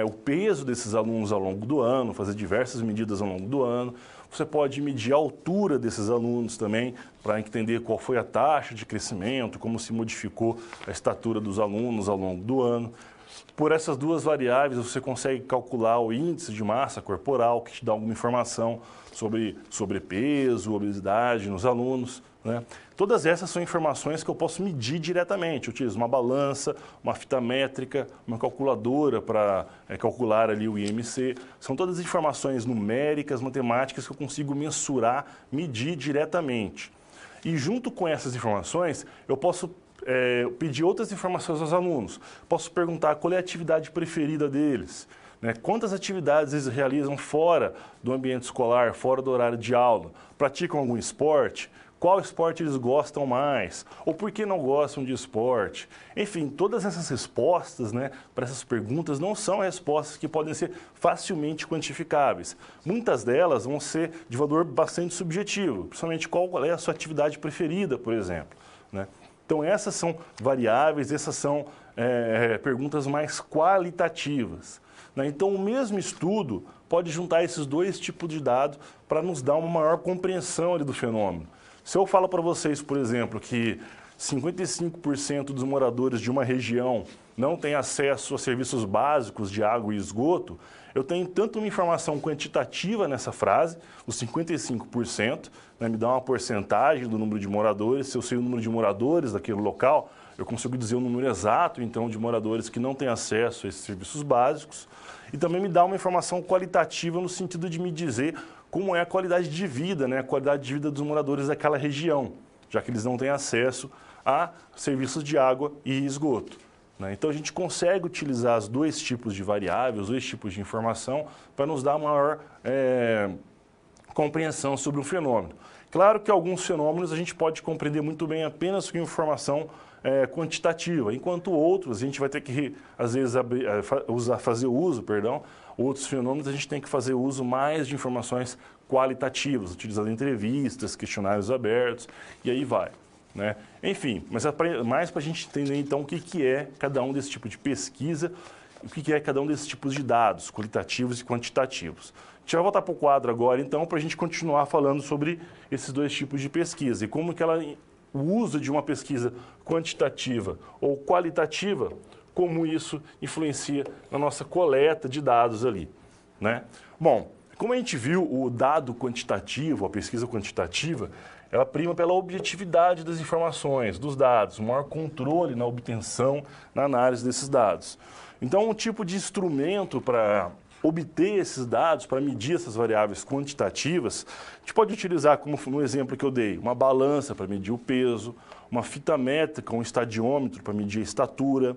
S1: o peso desses alunos ao longo do ano, fazer diversas medidas ao longo do ano. Você pode medir a altura desses alunos também, para entender qual foi a taxa de crescimento, como se modificou a estatura dos alunos ao longo do ano. Por essas duas variáveis, você consegue calcular o índice de massa corporal, que te dá alguma informação sobre sobrepeso, obesidade nos alunos, né? Todas essas são informações que eu posso medir diretamente. Eu utilizo uma balança, uma fita métrica, uma calculadora para calcular ali o IMC. São todas informações numéricas, matemáticas que eu consigo mensurar, medir diretamente. E junto com essas informações, eu posso pedir outras informações aos alunos. Posso perguntar qual é a atividade preferida deles, né? Quantas atividades eles realizam fora do ambiente escolar, fora do horário de aula. Praticam algum esporte? Qual esporte eles gostam mais? Ou por que não gostam de esporte? Enfim, todas essas respostas, né, para essas perguntas não são respostas que podem ser facilmente quantificáveis. Muitas delas vão ser de valor bastante subjetivo, principalmente qual é a sua atividade preferida, por exemplo, né? Então, essas são variáveis, essas são perguntas mais qualitativas, né? Então, o mesmo estudo pode juntar esses dois tipos de dados para nos dar uma maior compreensão ali do fenômeno. Se eu falo para vocês, por exemplo, que 55% dos moradores de uma região não têm acesso a serviços básicos de água e esgoto, eu tenho tanto uma informação quantitativa nessa frase, os 55%, né, me dá uma porcentagem do número de moradores. Se eu sei o número de moradores daquele local, eu consigo dizer o número exato, então, de moradores que não têm acesso a esses serviços básicos. E também me dá uma informação qualitativa no sentido de me dizer como é a qualidade de vida, né, a qualidade de vida dos moradores daquela região, já que eles não têm acesso a serviços de água e esgoto, né? Então, a gente consegue utilizar os dois tipos de variáveis, os dois tipos de informação, para nos dar maior compreensão sobre o fenômeno. Claro que alguns fenômenos a gente pode compreender muito bem apenas com informação quantitativa, enquanto outros a gente vai ter que, às vezes, outros fenômenos a gente tem que fazer uso mais de informações qualitativas, utilizando entrevistas, questionários abertos, e aí vai. Né? Enfim, mas mais para a gente entender então o que é cada um desse tipo de pesquisa, o que é cada um desses tipos de dados, qualitativos e quantitativos. A gente vai voltar para o quadro agora então para a gente continuar falando sobre esses dois tipos de pesquisa e como que o uso de uma pesquisa quantitativa ou qualitativa, como isso influencia na nossa coleta de dados ali. Né? Bom, como a gente viu, o dado quantitativo, a pesquisa quantitativa, ela prima pela objetividade das informações, dos dados, maior controle na obtenção, na análise desses dados. Então, um tipo de instrumento para obter esses dados, para medir essas variáveis quantitativas, a gente pode utilizar, como no exemplo que eu dei, uma balança para medir o peso, uma fita métrica, um estadiômetro para medir a estatura.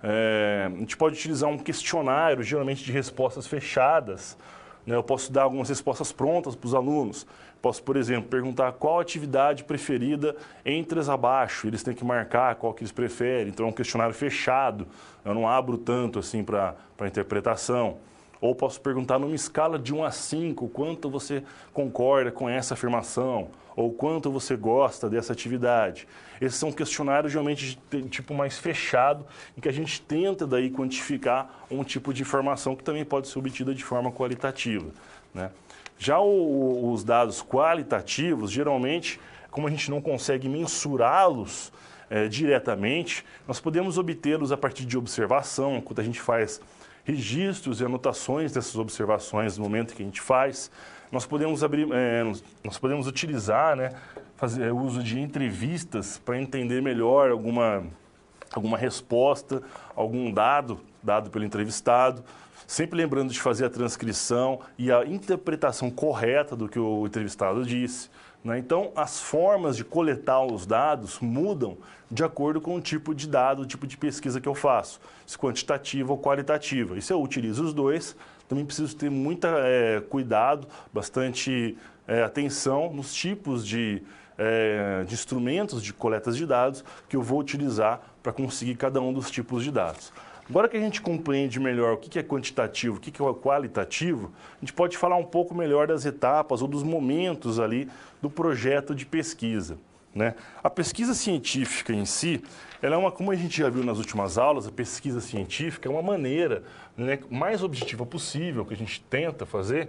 S1: A gente pode utilizar um questionário, geralmente de respostas fechadas. Né? Eu posso dar algumas respostas prontas para os alunos. Posso, por exemplo, perguntar qual atividade preferida entre as abaixo. Eles têm que marcar qual que eles preferem. Então, é um questionário fechado. Eu não abro tanto assim para a interpretação. Ou posso perguntar numa escala de 1 a 5, quanto você concorda com essa afirmação, ou quanto você gosta dessa atividade. Esses são questionários geralmente de tipo mais fechado, em que a gente tenta daí quantificar um tipo de informação que também pode ser obtida de forma qualitativa. Né? Já os dados qualitativos, geralmente, como a gente não consegue mensurá-los diretamente, nós podemos obtê-los a partir de observação, quando a gente faz registros e anotações dessas observações no momento que a gente faz. Nós podemos utilizar, né, fazer uso de entrevistas para entender melhor alguma resposta, algum dado pelo entrevistado, sempre lembrando de fazer a transcrição e a interpretação correta do que o entrevistado disse. Né? Então, as formas de coletar os dados mudam de acordo com o tipo de dado, o tipo de pesquisa que eu faço, se quantitativa ou qualitativa. E se eu utilizo os dois, também preciso ter muito cuidado, bastante atenção nos tipos de instrumentos de coletas de dados que eu vou utilizar para conseguir cada um dos tipos de dados. Agora que a gente compreende melhor o que é quantitativo, o que é qualitativo, a gente pode falar um pouco melhor das etapas ou dos momentos ali do projeto de pesquisa. Né? A pesquisa científica em si, ela é como a gente já viu nas últimas aulas, a pesquisa científica é uma maneira, né, mais objetiva possível que a gente tenta fazer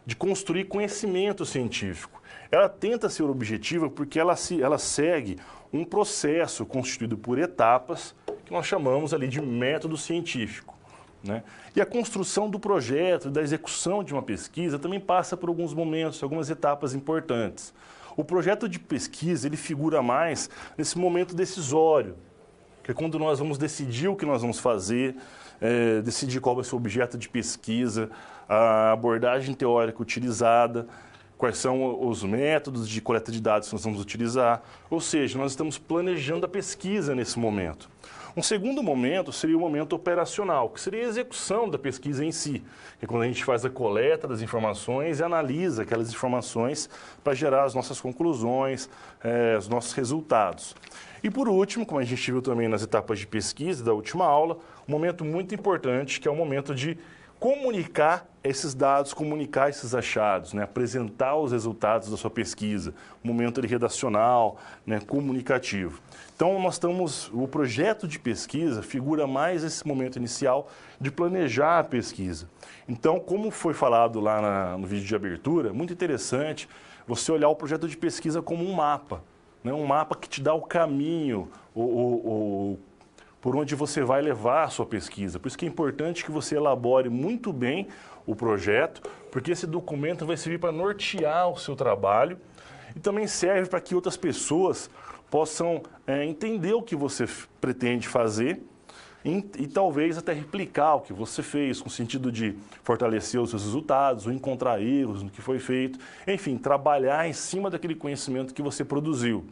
S1: de construir conhecimento científico. Ela tenta ser objetiva porque ela segue um processo constituído por etapas que nós chamamos ali de método científico. Né? E a construção do projeto, da execução de uma pesquisa também passa por alguns momentos, algumas etapas importantes. O projeto de pesquisa, ele figura mais nesse momento decisório, que é quando nós vamos decidir o que nós vamos fazer, decidir qual vai ser o objeto de pesquisa, a abordagem teórica utilizada, quais são os métodos de coleta de dados que nós vamos utilizar. Ou seja, nós estamos planejando a pesquisa nesse momento. Um segundo momento seria o momento operacional, que seria a execução da pesquisa em si, que é quando a gente faz a coleta das informações e analisa aquelas informações para gerar as nossas conclusões, os nossos resultados. E por último, como a gente viu também nas etapas de pesquisa da última aula, um momento muito importante, que é o momento de comunicar esses dados, comunicar esses achados, né? Apresentar os resultados da sua pesquisa, um momento redacional, né? Comunicativo. Então, o projeto de pesquisa figura mais esse momento inicial de planejar a pesquisa. Então, como foi falado lá no vídeo de abertura, muito interessante você olhar o projeto de pesquisa como um mapa, né? Um mapa que te dá o caminho, por onde você vai levar a sua pesquisa. Por isso que é importante que você elabore muito bem o projeto, porque esse documento vai servir para nortear o seu trabalho e também serve para que outras pessoas possam entender o que você pretende fazer e talvez até replicar o que você fez, com o sentido de fortalecer os seus resultados ou encontrar erros no que foi feito. Enfim, trabalhar em cima daquele conhecimento que você produziu,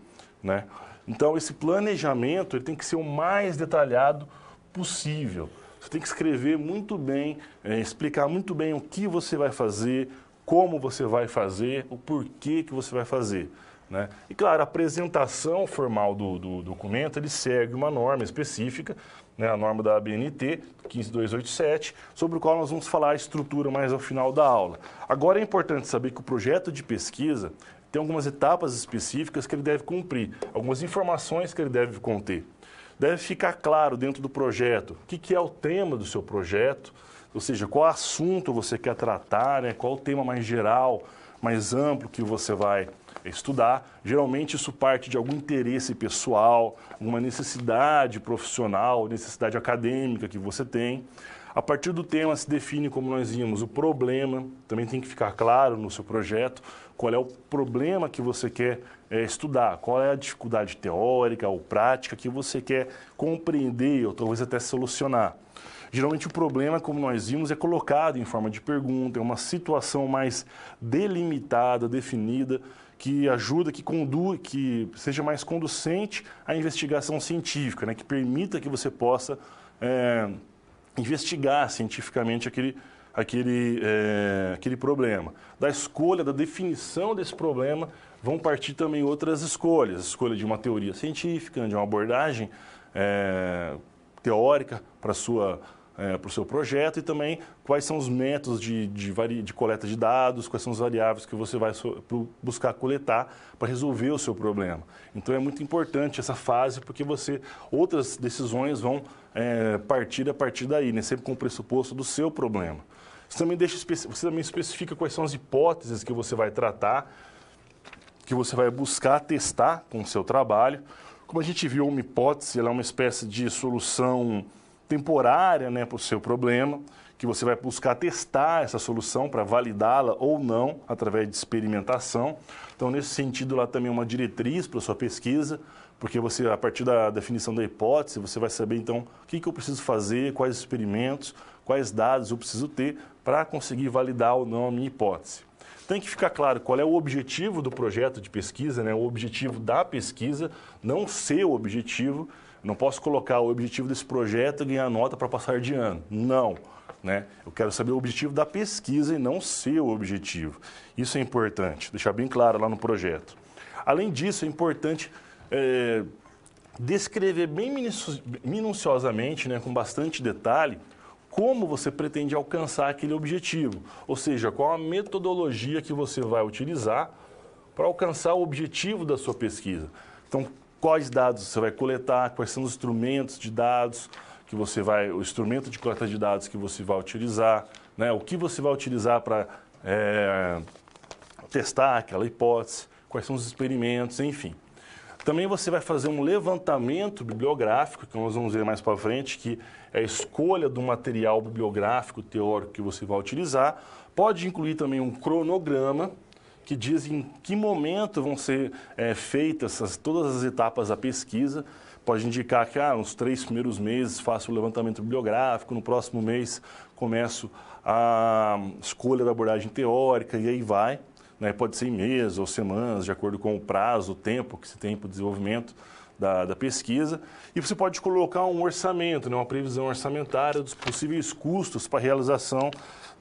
S1: né? Então, esse planejamento ele tem que ser o mais detalhado possível. Você tem que escrever muito bem, explicar muito bem o que você vai fazer, como você vai fazer, o porquê que você vai fazer. né? E, claro, a apresentação formal do documento, ele segue uma norma específica, né, a norma da ABNT, 15287, sobre o qual nós vamos falar a estrutura mais ao final da aula. Agora é importante saber que o projeto de pesquisa tem algumas etapas específicas que ele deve cumprir, algumas informações que ele deve conter. Deve ficar claro dentro do projeto o que é o tema do seu projeto, ou seja, qual assunto você quer tratar, né, qual o tema mais geral, mais amplo que você vai estudar. Geralmente isso parte de algum interesse pessoal, uma necessidade profissional, necessidade acadêmica que você tem. A partir do tema se define, como nós vimos, o problema. Também tem que ficar claro no seu projeto qual é o problema que você quer estudar, qual é a dificuldade teórica ou prática que você quer compreender ou talvez até solucionar. Geralmente o problema, como nós vimos, é colocado em forma de pergunta, é uma situação mais delimitada, definida, que ajuda, que seja mais conducente à investigação científica, né? Que permita que você possa investigar cientificamente aquele problema. Da escolha, da definição desse problema, vão partir também outras escolhas. A escolha de uma teoria científica, de uma abordagem teórica para o seu projeto e também quais são os métodos de coleta de dados, quais são os variáveis que você vai buscar coletar para resolver o seu problema. Então é muito importante essa fase porque outras decisões vão partir a partir daí, né? Sempre com o pressuposto do seu problema. Você também especifica quais são as hipóteses que você vai tratar, que você vai buscar testar com o seu trabalho. Como a gente viu, uma hipótese ela é uma espécie de solução temporária, né, para o seu problema, que você vai buscar testar essa solução para validá-la ou não através de experimentação. Então, nesse sentido, lá também é uma diretriz para a sua pesquisa, porque você, a partir da definição da hipótese, você vai saber, então, o que eu preciso fazer, quais experimentos, quais dados eu preciso ter para conseguir validar ou não a minha hipótese. Tem que ficar claro qual é o objetivo do projeto de pesquisa, né, o objetivo da pesquisa, não seu objetivo. Não posso colocar o objetivo desse projeto e ganhar nota para passar de ano. Não. Né? Eu quero saber o objetivo da pesquisa e não seu objetivo. Isso é importante, deixar bem claro lá no projeto. Além disso, é importante descrever bem minuciosamente, né, com bastante detalhe, como você pretende alcançar aquele objetivo. Ou seja, qual a metodologia que você vai utilizar para alcançar o objetivo da sua pesquisa. Então, quais dados você vai coletar, quais são os instrumentos de dados o instrumento de coleta de dados que você vai utilizar, né? O que você vai utilizar para testar aquela hipótese, quais são os experimentos, enfim. Também você vai fazer um levantamento bibliográfico, que nós vamos ver mais para frente, que é a escolha do material bibliográfico teórico que você vai utilizar. Pode incluir também um cronograma, que diz em que momento vão ser feitas todas as etapas da pesquisa. Pode indicar que nos 3 primeiros meses faço o levantamento bibliográfico, no próximo mês começo a escolha da abordagem teórica e aí vai. Né? Pode ser em meses ou semanas, de acordo com o prazo, o tempo que se tem para o desenvolvimento da pesquisa. E você pode colocar um orçamento, né? Uma previsão orçamentária dos possíveis custos para a realização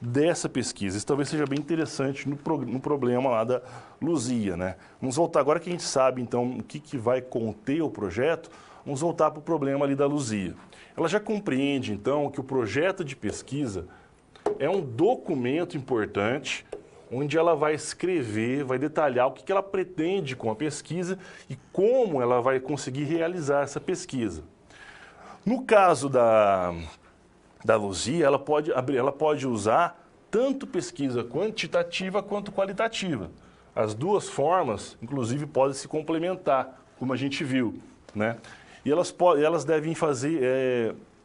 S1: dessa pesquisa. Isso talvez seja bem interessante no problema lá da Luzia, né? Vamos voltar, agora que a gente sabe, então, o que vai conter o projeto, vamos voltar para o problema ali da Luzia. Ela já compreende, então, que o projeto de pesquisa é um documento importante, onde ela vai escrever, vai detalhar o que ela pretende com a pesquisa e como ela vai conseguir realizar essa pesquisa. No caso da Luzia, ela pode usar tanto pesquisa quantitativa quanto qualitativa. As duas formas, inclusive, podem se complementar, como a gente viu, né? E elas devem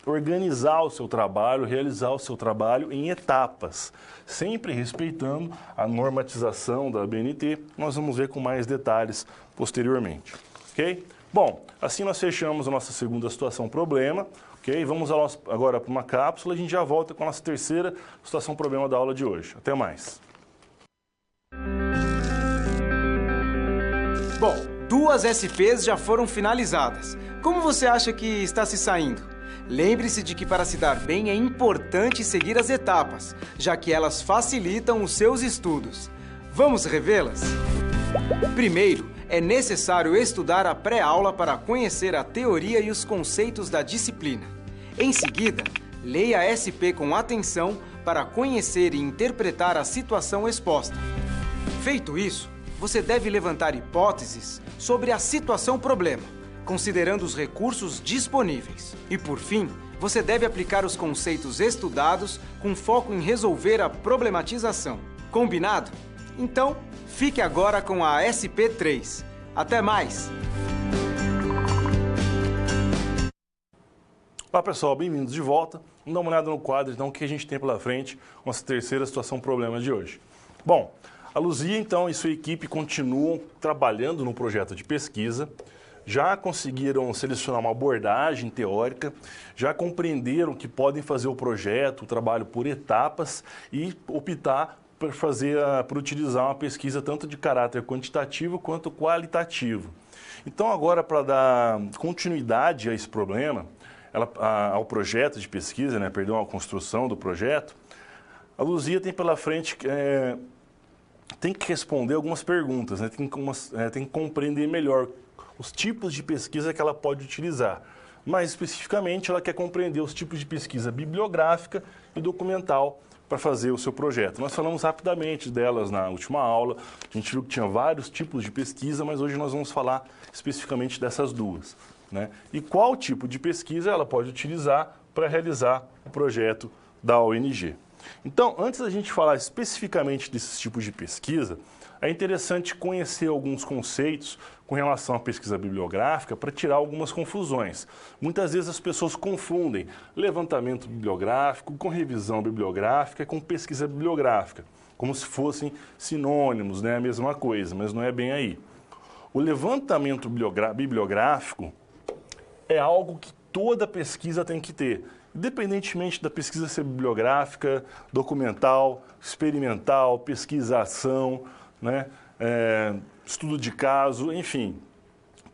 S1: organizar o seu trabalho, realizar o seu trabalho em etapas, sempre respeitando a normatização da ABNT. Nós vamos ver com mais detalhes posteriormente, ok? Bom, assim nós fechamos a nossa segunda situação problema. Ok? Vamos agora para uma cápsula e a gente já volta com a nossa terceira situação problema da aula de hoje. Até mais.
S3: Bom, 2 SPs já foram finalizadas. Como você acha que está se saindo? Lembre-se de que para se dar bem é importante seguir as etapas, já que elas facilitam os seus estudos. Vamos revê-las? Primeiro, é necessário estudar a pré-aula para conhecer a teoria e os conceitos da disciplina. Em seguida, leia a SP com atenção para conhecer e interpretar a situação exposta. Feito isso, você deve levantar hipóteses sobre a situação-problema, considerando os recursos disponíveis. E, por fim, você deve aplicar os conceitos estudados com foco em resolver a problematização. Combinado? Então, fique agora com a SP3. Até mais!
S1: Olá pessoal, bem-vindos de volta. Vamos dar uma olhada no quadro então que a gente tem pela frente, nossa terceira situação problema de hoje. Bom, a Luzia então e sua equipe continuam trabalhando no projeto de pesquisa, já conseguiram selecionar uma abordagem teórica, já compreenderam que podem fazer o projeto, o trabalho por etapas e optar por utilizar uma pesquisa tanto de caráter quantitativo quanto qualitativo. Então agora, para dar continuidade a esse problema, ao projeto de pesquisa, à construção do projeto, a Luzia tem pela frente, tem que responder algumas perguntas, tem que compreender melhor os tipos de pesquisa que ela pode utilizar. Mais especificamente, ela quer compreender os tipos de pesquisa bibliográfica e documental para fazer o seu projeto. Nós falamos rapidamente delas na última aula, a gente viu que tinha vários tipos de pesquisa, mas hoje nós vamos falar especificamente dessas duas. E qual tipo de pesquisa ela pode utilizar para realizar o projeto da ONG. Então, antes da gente falar especificamente desses tipos de pesquisa, é interessante conhecer alguns conceitos com relação à pesquisa bibliográfica para tirar algumas confusões. Muitas vezes as pessoas confundem levantamento bibliográfico com revisão bibliográfica com pesquisa bibliográfica, como se fossem sinônimos, a mesma coisa, mas não é bem aí. O levantamento bibliográfico é algo que toda pesquisa tem que ter, independentemente da pesquisa ser bibliográfica, documental, experimental, pesquisação, estudo de caso, enfim.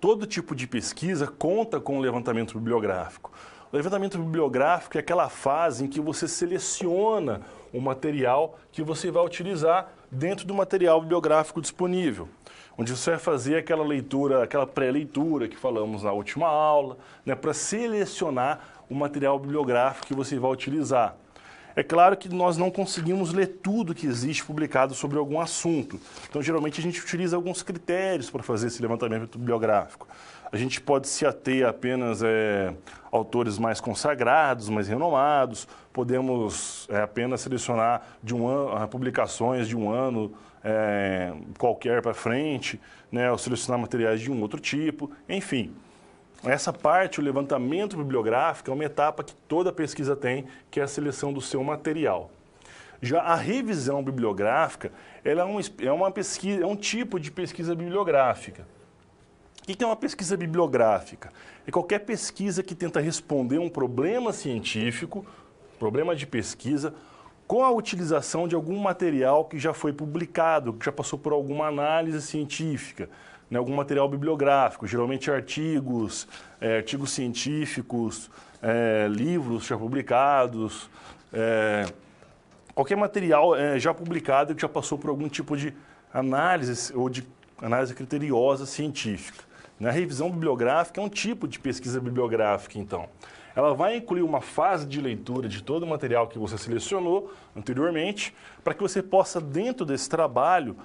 S1: Todo tipo de pesquisa conta com o levantamento bibliográfico. O levantamento bibliográfico é aquela fase em que você seleciona o material que você vai utilizar dentro do material bibliográfico disponível, onde você vai fazer aquela leitura, aquela pré-leitura que falamos na última aula, para selecionar o material bibliográfico que você vai utilizar. É claro que nós não conseguimos ler tudo que existe publicado sobre algum assunto. Então, geralmente, a gente utiliza alguns critérios para fazer esse levantamento bibliográfico. A gente pode se ater apenas a autores mais consagrados, mais renomados, podemos apenas selecionar publicações de um ano qualquer para frente, ou selecionar materiais de um outro tipo, enfim. Essa parte, o levantamento bibliográfico, é uma etapa que toda pesquisa tem, que é a seleção do seu material. Já a revisão bibliográfica, ela é um tipo de pesquisa bibliográfica. O que é uma pesquisa bibliográfica? É qualquer pesquisa que tenta responder um problema científico, problema de pesquisa, com a utilização de algum material que já foi publicado, que já passou por alguma análise científica, algum material bibliográfico, geralmente artigos científicos, livros já publicados, qualquer material já publicado que já passou por algum tipo de análise ou de análise criteriosa científica. A revisão bibliográfica é um tipo de pesquisa bibliográfica, então. Ela vai incluir uma fase de leitura de todo o material que você selecionou anteriormente, para que você possa, dentro desse trabalho,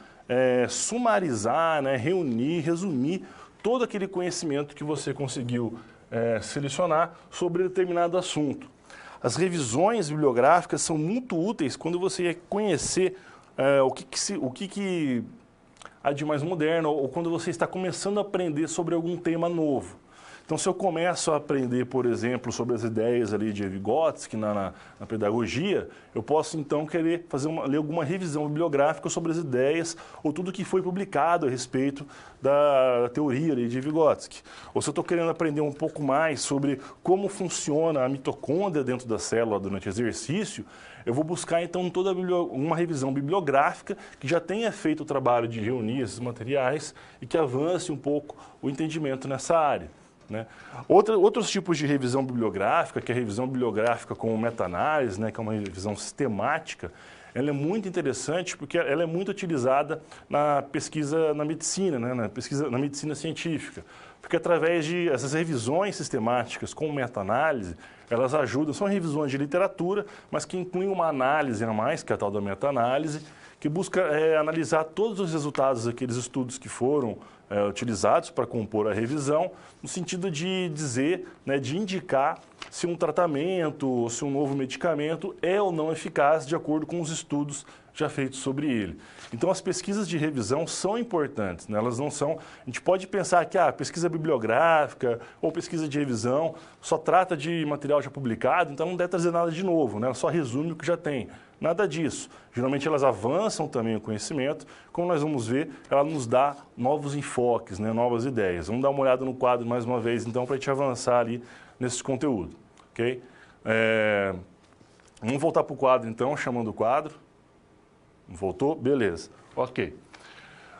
S1: sumarizar, reunir, resumir todo aquele conhecimento que você conseguiu selecionar sobre determinado assunto. As revisões bibliográficas são muito úteis quando você quer conhecer o que há de mais moderno ou quando você está começando a aprender sobre algum tema novo. Então, se eu começo a aprender, por exemplo, sobre as ideias ali de Vygotsky na pedagogia, eu posso, então, querer ler alguma revisão bibliográfica sobre as ideias ou tudo que foi publicado a respeito da teoria ali de Vygotsky. Ou se eu estou querendo aprender um pouco mais sobre como funciona a mitocôndria dentro da célula durante o exercício, eu vou buscar, então, toda uma revisão bibliográfica que já tenha feito o trabalho de reunir esses materiais e que avance um pouco o entendimento nessa área. né? Outros tipos de revisão bibliográfica, que é a revisão bibliográfica com meta-análise, né, que é uma revisão sistemática, ela é muito interessante porque ela é muito utilizada na pesquisa na medicina, né, na medicina científica. Porque através de essas revisões sistemáticas com meta-análise, elas ajudam, são revisões de literatura, mas que incluem uma análise a mais, que é a tal da meta-análise, que busca analisar todos os resultados daqueles estudos que foram utilizados para compor a revisão, no sentido de dizer, né, de indicar se um tratamento ou se um novo medicamento é ou não eficaz de acordo com os estudos já feitos sobre ele. Então, as pesquisas de revisão são importantes, né? Elas não são... A gente pode pensar que a pesquisa bibliográfica ou pesquisa de revisão só trata de material já publicado, então não deve trazer nada de novo, né? Ela só resume o que já tem. Nada disso. Geralmente elas avançam também o conhecimento. Como nós vamos ver, ela nos dá novos enfoques, né? Novas ideias. Vamos dar uma olhada no quadro mais uma vez, então, para a gente avançar ali nesse conteúdo. Ok? Vamos voltar para o quadro, então, chamando o quadro. Voltou? Beleza. Ok.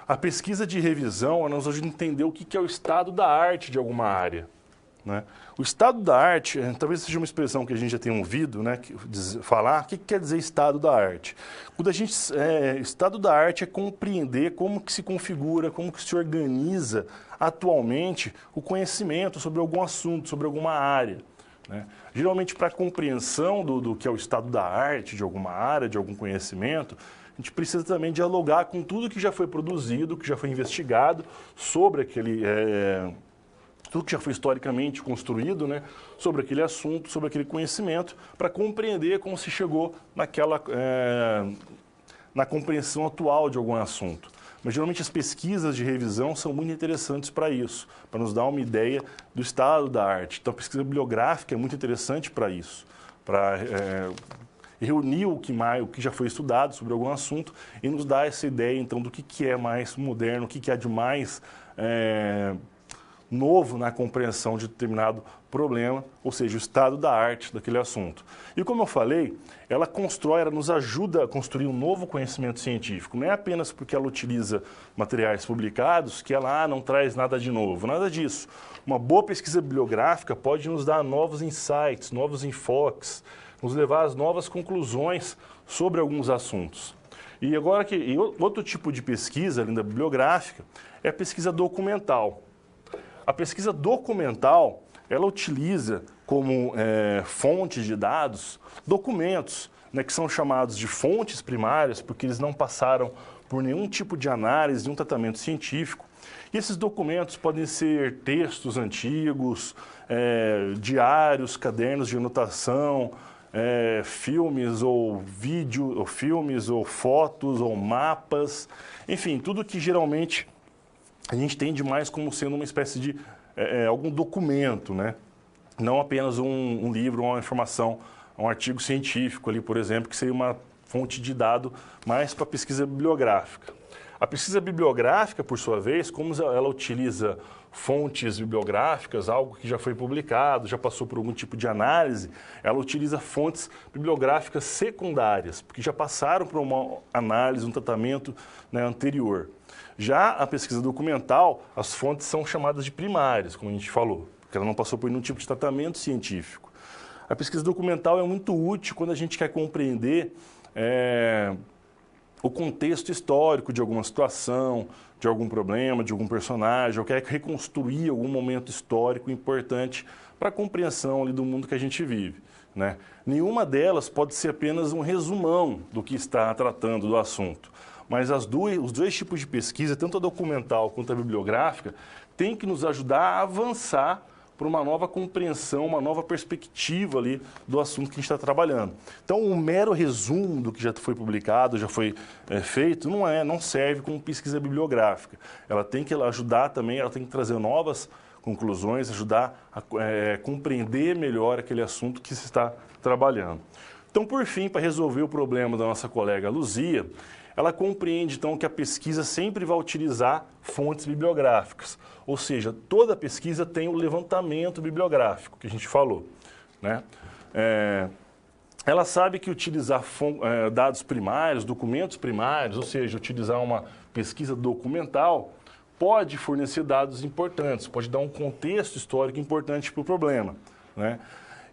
S1: A pesquisa de revisão nos ajuda a entender o que é o estado da arte de alguma área, né? O estado da arte, talvez seja uma expressão que a gente já tenha ouvido, né, falar. O que quer dizer estado da arte? Estado da arte é compreender como que se configura, como que se organiza atualmente o conhecimento sobre algum assunto, sobre alguma área, né? Geralmente, para a compreensão do que é o estado da arte de alguma área, de algum conhecimento, a gente precisa também dialogar com tudo que já foi produzido, que já foi investigado sobre aquele... tudo que já foi historicamente construído, né, sobre aquele assunto, sobre aquele conhecimento, para compreender como se chegou na compreensão atual de algum assunto. Mas, geralmente, as pesquisas de revisão são muito interessantes para isso, para nos dar uma ideia do estado da arte. Então, a pesquisa bibliográfica é muito interessante para isso, para reunir o que já foi estudado sobre algum assunto e nos dar essa ideia, então, do que é mais moderno, o que há de mais novo na compreensão de determinado problema, ou seja, o estado da arte daquele assunto. E como eu falei, ela nos ajuda a construir um novo conhecimento científico. Não é apenas porque ela utiliza materiais publicados que ela não traz nada de novo, nada disso. Uma boa pesquisa bibliográfica pode nos dar novos insights, novos enfoques, nos levar às novas conclusões sobre alguns assuntos. E agora outro tipo de pesquisa, além da bibliográfica, é a pesquisa documental. A pesquisa documental, ela utiliza como fonte de dados documentos, né, que são chamados de fontes primárias, porque eles não passaram por nenhum tipo de análise, de um tratamento científico. E esses documentos podem ser textos antigos, diários, cadernos de anotação, filmes ou filmes ou fotos ou mapas, enfim, tudo que geralmente a gente entende mais como sendo uma espécie de algum documento, né? Não apenas um livro, uma informação, um artigo científico ali, por exemplo, que seria uma fonte de dado mais para pesquisa bibliográfica. A pesquisa bibliográfica, por sua vez, como ela utiliza fontes bibliográficas, algo que já foi publicado, já passou por algum tipo de análise, ela utiliza fontes bibliográficas secundárias, porque já passaram por uma análise, um tratamento, né, anterior. Já a pesquisa documental, as fontes são chamadas de primárias, como a gente falou, porque ela não passou por nenhum tipo de tratamento científico. A pesquisa documental é muito útil quando a gente quer compreender o contexto histórico de alguma situação, de algum problema, de algum personagem, ou quer reconstruir algum momento histórico importante para a compreensão ali do mundo que a gente vive, né? Nenhuma delas pode ser apenas um resumão do que está tratando do assunto. Mas os dois tipos de pesquisa, tanto a documental quanto a bibliográfica, têm que nos ajudar a avançar para uma nova compreensão, uma nova perspectiva ali do assunto que a gente está trabalhando. Então, um mero resumo do que já foi publicado, já foi feito, não serve como pesquisa bibliográfica. Ela tem que ajudar também, ela tem que trazer novas conclusões, ajudar a compreender melhor aquele assunto que se está trabalhando. Então, por fim, para resolver o problema da nossa colega Luzia, ela compreende, então, que a pesquisa sempre vai utilizar fontes bibliográficas. Ou seja, toda pesquisa tem o levantamento bibliográfico, que a gente falou, né? Ela sabe que utilizar dados primários, documentos primários, ou seja, utilizar uma pesquisa documental, pode fornecer dados importantes, pode dar um contexto histórico importante para o problema, né?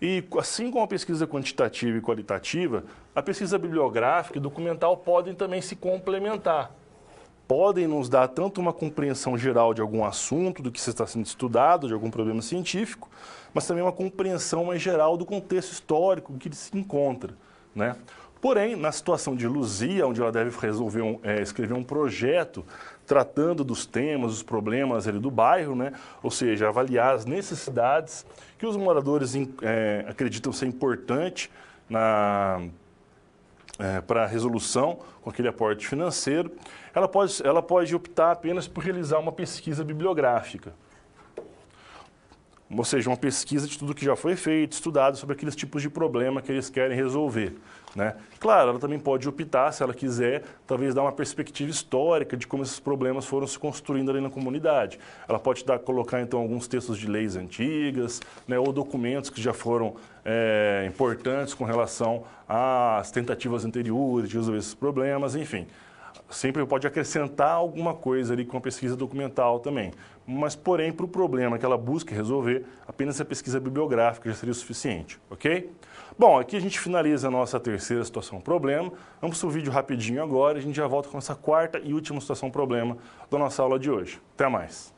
S1: E assim como a pesquisa quantitativa e qualitativa, a pesquisa bibliográfica e documental podem também se complementar. Podem nos dar tanto uma compreensão geral de algum assunto, do que está sendo estudado, de algum problema científico, mas também uma compreensão mais geral do contexto histórico em que ele se encontra, né? Porém, na situação de Luzia, onde ela deve escrever um projeto tratando dos temas, dos problemas ali do bairro, né? Ou seja, avaliar as necessidades que os moradores acreditam ser importante para a resolução com aquele aporte financeiro, ela pode optar apenas por realizar uma pesquisa bibliográfica. Ou seja, uma pesquisa de tudo que já foi feito, estudado sobre aqueles tipos de problema que eles querem resolver, né? Claro, ela também pode optar, se ela quiser, talvez dar uma perspectiva histórica de como esses problemas foram se construindo ali na comunidade. Ela pode colocar, então, alguns textos de leis antigas, né, ou documentos que já foram importantes com relação às tentativas anteriores de resolver esses problemas, enfim. Sempre pode acrescentar alguma coisa ali com a pesquisa documental também. Mas, porém, para o problema que ela busca resolver, apenas a pesquisa bibliográfica já seria o suficiente, ok? Bom, aqui a gente finaliza a nossa terceira situação problema. Vamos para o vídeo rapidinho agora e a gente já volta com essa quarta e última situação problema da nossa aula de hoje. Até mais!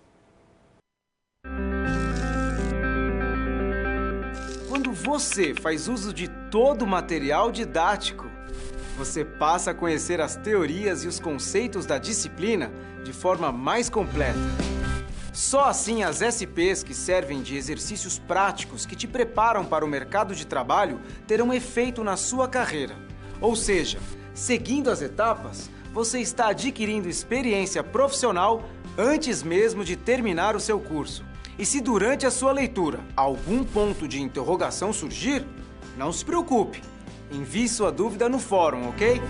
S3: Quando você faz uso de todo o material didático, você passa a conhecer as teorias e os conceitos da disciplina de forma mais completa. Só assim as SPs que servem de exercícios práticos que te preparam para o mercado de trabalho terão efeito na sua carreira. Ou seja, seguindo as etapas, você está adquirindo experiência profissional antes mesmo de terminar o seu curso. E se durante a sua leitura algum ponto de interrogação surgir, não se preocupe. Envie sua dúvida no fórum, ok?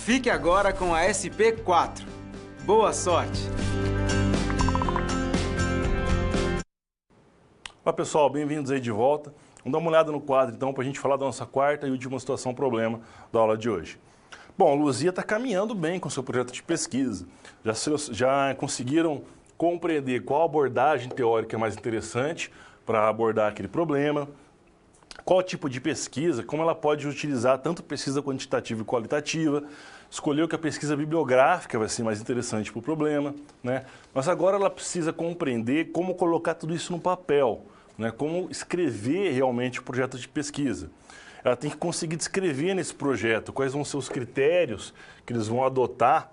S3: Fique agora com a SP4. Boa sorte!
S1: Olá pessoal, bem-vindos aí de volta. Vamos dar uma olhada no quadro então para a gente falar da nossa quarta e última situação problema da aula de hoje. Bom, a Luzia está caminhando bem com o seu projeto de pesquisa. Já conseguiram compreender qual abordagem teórica é mais interessante para abordar aquele problema, qual tipo de pesquisa, como ela pode utilizar tanto pesquisa quantitativa e qualitativa, escolheu que a pesquisa bibliográfica vai ser mais interessante para o problema, né? Mas agora ela precisa compreender como colocar tudo isso no papel, né? Como escrever realmente o projeto de pesquisa. Ela tem que conseguir descrever nesse projeto quais vão ser os critérios que eles vão adotar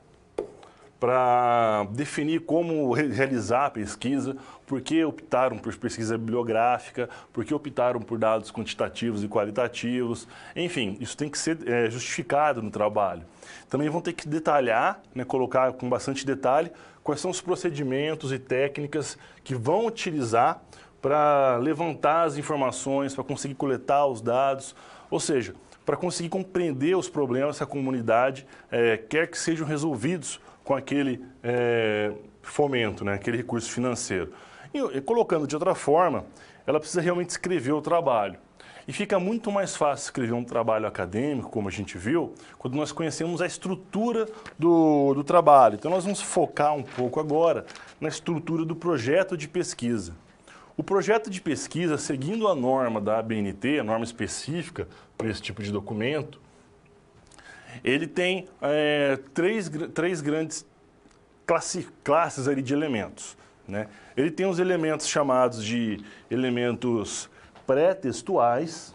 S1: para definir como realizar a pesquisa, por que optaram por pesquisa bibliográfica, por que optaram por dados quantitativos e qualitativos. Enfim, isso tem que ser justificado no trabalho. Também vão ter que detalhar, né, colocar com bastante detalhe, quais são os procedimentos e técnicas que vão utilizar para levantar as informações, para conseguir coletar os dados, ou seja, para conseguir compreender os problemas que a comunidade quer que sejam resolvidos com aquele fomento, né, aquele recurso financeiro. E colocando de outra forma, ela precisa realmente escrever o trabalho. E fica muito mais fácil escrever um trabalho acadêmico, como a gente viu, quando nós conhecemos a estrutura do trabalho. Então nós vamos focar um pouco agora na estrutura do projeto de pesquisa. O projeto de pesquisa, seguindo a norma da ABNT, a norma específica para esse tipo de documento, ele tem três grandes classes ali de elementos, né? Ele tem os elementos chamados de elementos pré-textuais,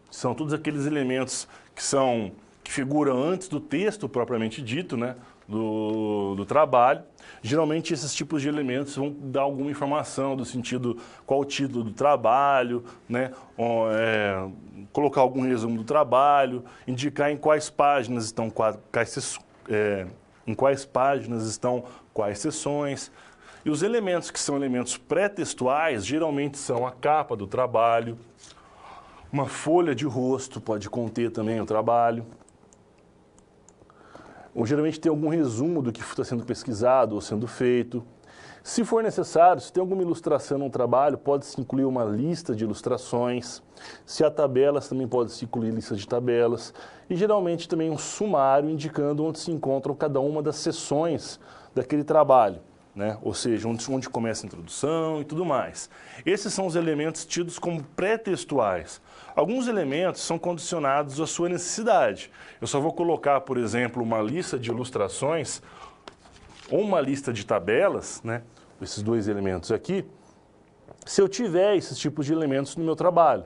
S1: são todos aqueles elementos que figuram antes do texto propriamente dito, né, do trabalho. Geralmente esses tipos de elementos vão dar alguma informação do sentido qual o título do trabalho, né, colocar algum resumo do trabalho, indicar em quais páginas estão quais seções. E os elementos que são elementos pré-textuais geralmente são a capa do trabalho, uma folha de rosto pode conter também o trabalho. Ou geralmente tem algum resumo do que está sendo pesquisado ou sendo feito. Se for necessário, se tem alguma ilustração no trabalho, pode-se incluir uma lista de ilustrações. Se há tabelas, também pode-se incluir lista de tabelas. E geralmente também um sumário indicando onde se encontram cada uma das seções daquele trabalho, né? Ou seja, onde começa a introdução e tudo mais. Esses são os elementos tidos como pré-textuais. Alguns elementos são condicionados à sua necessidade. Eu só vou colocar, por exemplo, uma lista de ilustrações ou uma lista de tabelas, né? Esses dois elementos aqui, se eu tiver esses tipos de elementos no meu trabalho.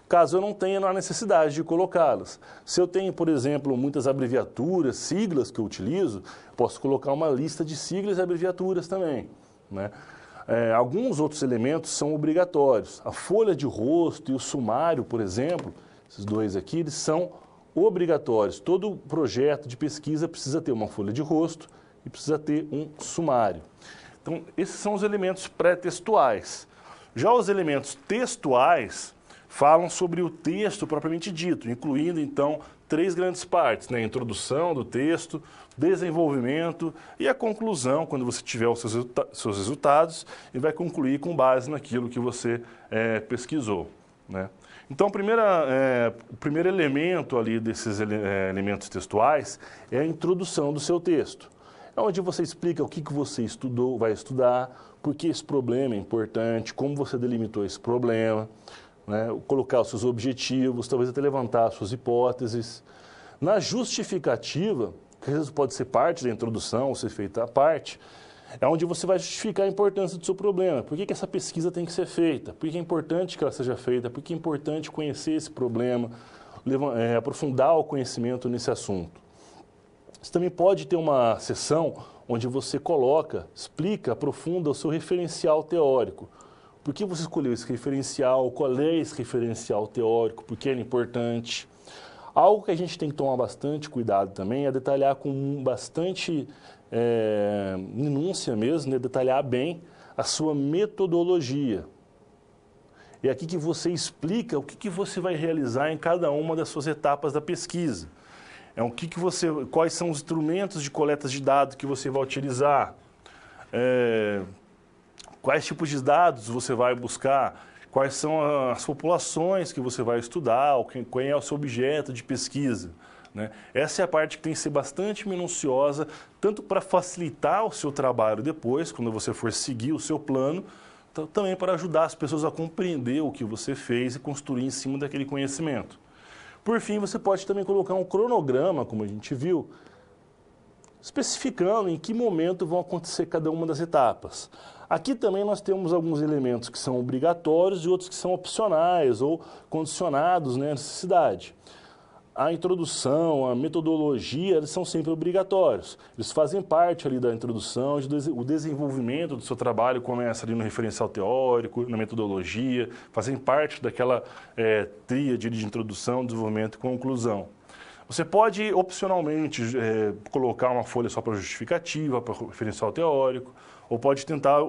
S1: Caso eu não tenha a necessidade de colocá-los. Se eu tenho, por exemplo, muitas abreviaturas, siglas que eu utilizo, posso colocar uma lista de siglas e abreviaturas também, né? Alguns outros elementos são obrigatórios. A folha de rosto e o sumário, por exemplo, esses dois aqui, eles são obrigatórios. Todo projeto de pesquisa precisa ter uma folha de rosto e precisa ter um sumário. Então, esses são os elementos pré-textuais. Já os elementos textuais falam sobre o texto propriamente dito, incluindo, então, 3 grandes partes, né? A introdução do texto, desenvolvimento e a conclusão, quando você tiver os seus resultados, e vai concluir com base naquilo que você pesquisou, né? Então, o primeiro elemento ali desses elementos textuais é a introdução do seu texto. É onde você explica o que você estudou, vai estudar, por que esse problema é importante, como você delimitou esse problema, né? Colocar os seus objetivos, talvez até levantar as suas hipóteses. Na justificativa, que às vezes pode ser parte da introdução, ou ser feita à parte, é onde você vai justificar a importância do seu problema. Por que essa pesquisa tem que ser feita? Por que é importante que ela seja feita? Por que é importante conhecer esse problema, aprofundar o conhecimento nesse assunto? Você também pode ter uma sessão onde você explica, aprofunda o seu referencial teórico. Por que você escolheu esse referencial? Qual é esse referencial teórico? Por que é importante? Algo que a gente tem que tomar bastante cuidado também é detalhar com bastante minúcia mesmo, né? Detalhar bem a sua metodologia. É aqui que você explica o que você vai realizar em cada uma das suas etapas da pesquisa. Quais são os instrumentos de coleta de dados que você vai utilizar, quais tipos de dados você vai buscar, quais são as populações que você vai estudar, qual é o seu objeto de pesquisa, né? Essa é a parte que tem que ser bastante minuciosa, tanto para facilitar o seu trabalho depois, quando você for seguir o seu plano, também para ajudar as pessoas a compreender o que você fez e construir em cima daquele conhecimento. Por fim, você pode também colocar um cronograma, como a gente viu, especificando em que momento vão acontecer cada uma das etapas. Aqui também nós temos alguns elementos que são obrigatórios e outros que são opcionais ou condicionados, né, à necessidade. A introdução, a metodologia, eles são sempre obrigatórios. Eles fazem parte ali da introdução, o desenvolvimento do seu trabalho começa ali no referencial teórico, na metodologia, fazem parte daquela tríade de introdução, desenvolvimento e conclusão. Você pode, opcionalmente, colocar uma folha só para justificativa, para referencial teórico, ou pode tentar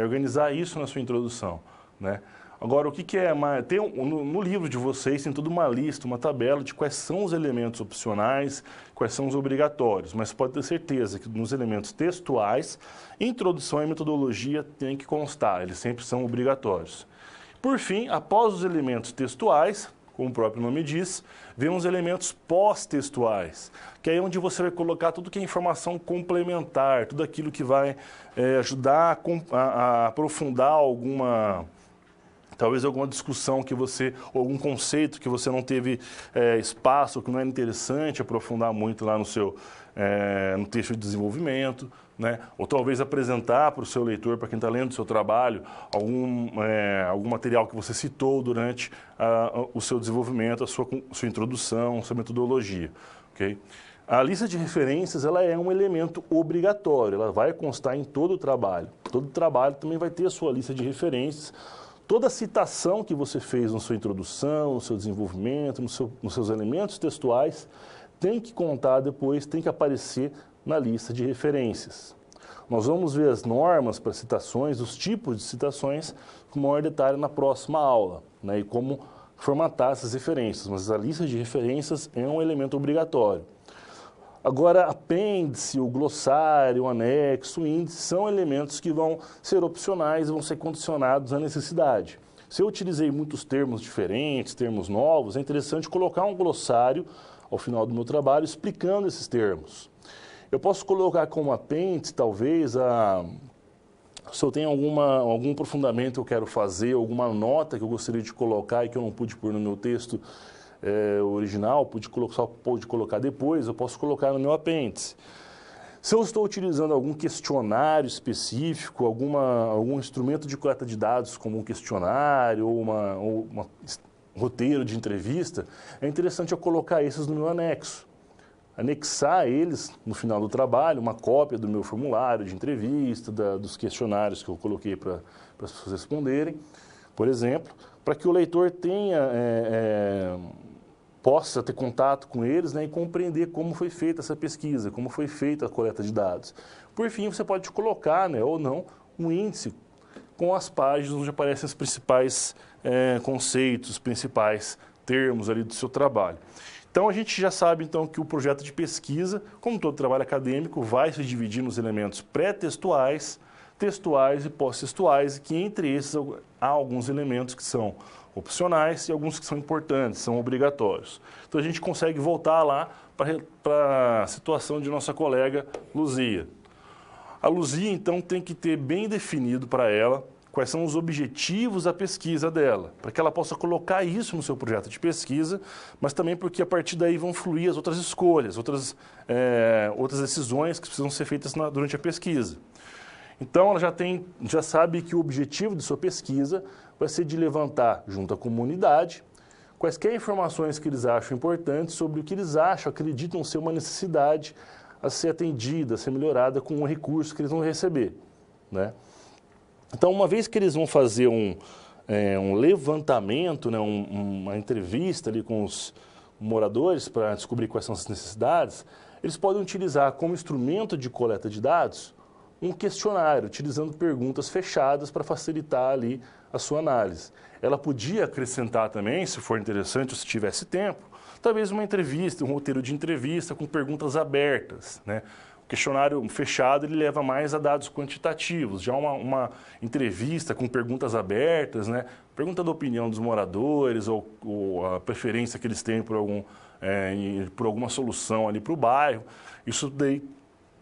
S1: organizar isso na sua introdução, né? Agora, o que é? No livro de vocês tem toda uma lista, uma tabela de quais são os elementos opcionais, quais são os obrigatórios, mas pode ter certeza que nos elementos textuais, introdução e metodologia tem que constar, eles sempre são obrigatórios. Por fim, após os elementos textuais, como o próprio nome diz, vem os elementos pós-textuais, que é onde você vai colocar tudo que é informação complementar, tudo aquilo que vai ajudar a aprofundar talvez alguma discussão ou algum conceito que você não teve espaço, que não era interessante aprofundar muito lá no texto de desenvolvimento, né? Ou talvez apresentar para o seu leitor, para quem está lendo o seu trabalho, algum material que você citou durante o seu desenvolvimento, a sua introdução, a sua metodologia, ok? A lista de referências ela é um elemento obrigatório, ela vai constar em todo o trabalho. Todo trabalho também vai ter a sua lista de referências. Toda citação que você fez na sua introdução, no seu desenvolvimento, nos seus elementos textuais, tem que contar depois, tem que aparecer na lista de referências. Nós vamos ver as normas para citações, os tipos de citações, com maior detalhe na próxima aula, né, e como formatar essas referências. Mas a lista de referências é um elemento obrigatório. Agora, apêndice, o glossário, o anexo, o índice são elementos que vão ser opcionais e vão ser condicionados à necessidade. Se eu utilizei muitos termos diferentes, termos novos, é interessante colocar um glossário ao final do meu trabalho explicando esses termos. Eu posso colocar como apêndice, talvez, se eu tenho algum aprofundamento que eu quero fazer, alguma nota que eu gostaria de colocar e que eu não pude pôr no meu texto original, pude colocar depois, eu posso colocar no meu apêndice. Se eu estou utilizando algum questionário específico, algum instrumento de coleta de dados, como um questionário ou um roteiro de entrevista, é interessante eu colocar esses no meu anexo. Anexar eles no final do trabalho, uma cópia do meu formulário de entrevista, dos questionários que eu coloquei para as pessoas responderem, por exemplo, para que o leitor possa ter contato com eles, né, e compreender como foi feita essa pesquisa, como foi feita a coleta de dados. Por fim, você pode colocar, né, ou não, um índice com as páginas onde aparecem os principais conceitos, os principais termos ali do seu trabalho. Então, a gente já sabe então que o projeto de pesquisa, como todo trabalho acadêmico, vai se dividir nos elementos pré-textuais, textuais e pós-textuais, e que entre esses há alguns elementos que são opcionais e alguns que são importantes, são obrigatórios. Então, a gente consegue voltar lá para a situação de nossa colega Luzia. A Luzia, então, tem que ter bem definido para ela quais são os objetivos da pesquisa dela, para que ela possa colocar isso no seu projeto de pesquisa, mas também porque a partir daí vão fluir as outras escolhas, outras decisões que precisam ser feitas durante a pesquisa. Então, ela já sabe que o objetivo de sua pesquisa vai ser de levantar, junto à comunidade, quaisquer informações que eles acham importantes sobre o que eles acreditam ser uma necessidade a ser atendida, a ser melhorada com o recurso que eles vão receber, né? Então, uma vez que eles vão fazer um levantamento, né, uma entrevista ali com os moradores para descobrir quais são as necessidades, eles podem utilizar como instrumento de coleta de dados um questionário, utilizando perguntas fechadas para facilitar ali a sua análise. Ela podia acrescentar também, se for interessante ou se tivesse tempo, talvez uma entrevista, um roteiro de entrevista com perguntas abertas, né? O questionário fechado ele leva mais a dados quantitativos, já uma entrevista com perguntas abertas, né? Pergunta da opinião dos moradores ou a preferência que eles têm por alguma solução ali para o bairro, isso daí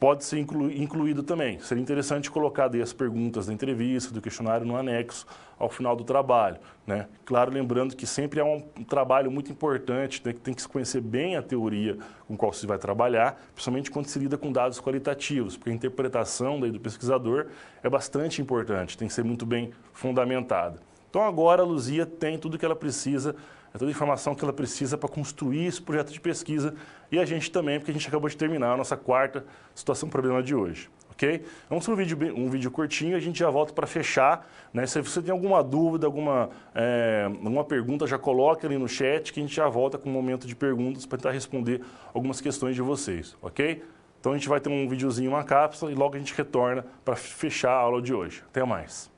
S1: pode ser incluído também. Seria interessante colocar daí as perguntas da entrevista, do questionário no anexo ao final do trabalho, né? Claro, lembrando que sempre é um trabalho muito importante, né, que tem que se conhecer bem a teoria com qual se vai trabalhar, principalmente quando se lida com dados qualitativos, porque a interpretação daí do pesquisador é bastante importante, tem que ser muito bem fundamentada. Então agora a Luzia tem tudo que ela precisa, toda a informação que ela precisa para construir esse projeto de pesquisa e a gente também, porque a gente acabou de terminar a nossa quarta situação problema de hoje, ok? Vamos para um vídeo curtinho e a gente já volta para fechar, né? Se você tem alguma dúvida, alguma pergunta, já coloque ali no chat que a gente já volta com um momento de perguntas para tentar responder algumas questões de vocês, ok? Então a gente vai ter um videozinho, uma cápsula e logo a gente retorna para fechar a aula de hoje. Até mais!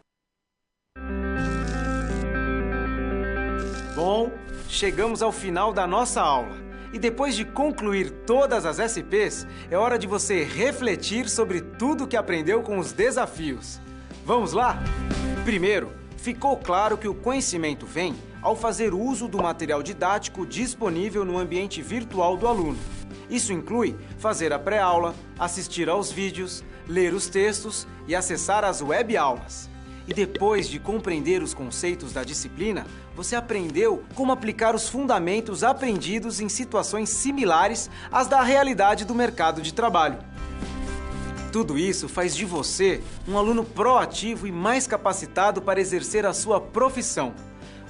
S3: Bom, chegamos ao final da nossa aula. E depois de concluir todas as SPs, é hora de você refletir sobre tudo que aprendeu com os desafios. Vamos lá? Primeiro, ficou claro que o conhecimento vem ao fazer uso do material didático disponível no ambiente virtual do aluno. Isso inclui fazer a pré-aula, assistir aos vídeos, ler os textos e acessar as web-aulas. E depois de compreender os conceitos da disciplina, você aprendeu como aplicar os fundamentos aprendidos em situações similares às da realidade do mercado de trabalho. Tudo isso faz de você um aluno proativo e mais capacitado para exercer a sua profissão,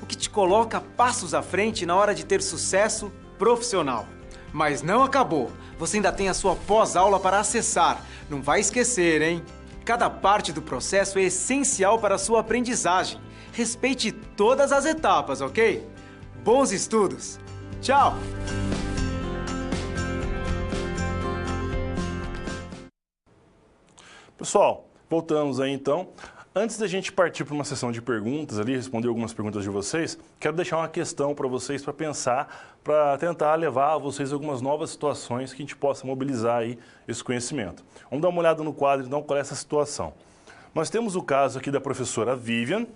S3: o que te coloca passos à frente na hora de ter sucesso profissional. Mas não acabou, você ainda tem a sua pós-aula para acessar, não vai esquecer, hein? Cada parte do processo é essencial para a sua aprendizagem. Respeite todas as etapas, ok? Bons estudos! Tchau!
S1: Pessoal, voltamos aí então. Antes da gente partir para uma sessão de perguntas ali, responder algumas perguntas de vocês, quero deixar uma questão para vocês para pensar, para tentar levar a vocês algumas novas situações que a gente possa mobilizar aí esse conhecimento. Vamos dar uma olhada no quadro, então, qual é essa situação. Nós temos o caso aqui da professora Vivian,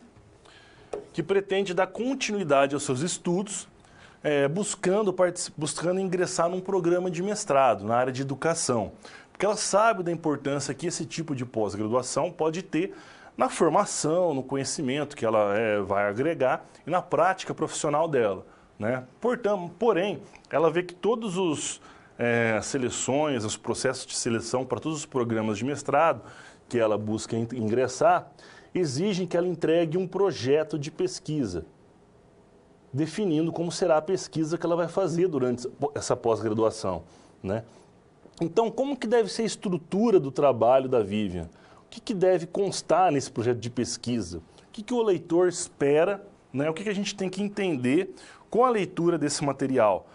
S1: que pretende dar continuidade aos seus estudos, buscando ingressar num programa de mestrado na área de educação, porque ela sabe da importância que esse tipo de pós-graduação pode ter na formação, no conhecimento que ela vai agregar e na prática profissional dela, né? Porém, ela vê que todas as seleções, os processos de seleção para todos os programas de mestrado que ela busca ingressar, exigem que ela entregue um projeto de pesquisa, definindo como será a pesquisa que ela vai fazer durante essa pós-graduação, né? Então, como que deve ser a estrutura do trabalho da Vivian? O que deve constar nesse projeto de pesquisa? O que o leitor espera, né? O que a gente tem que entender com a leitura desse material?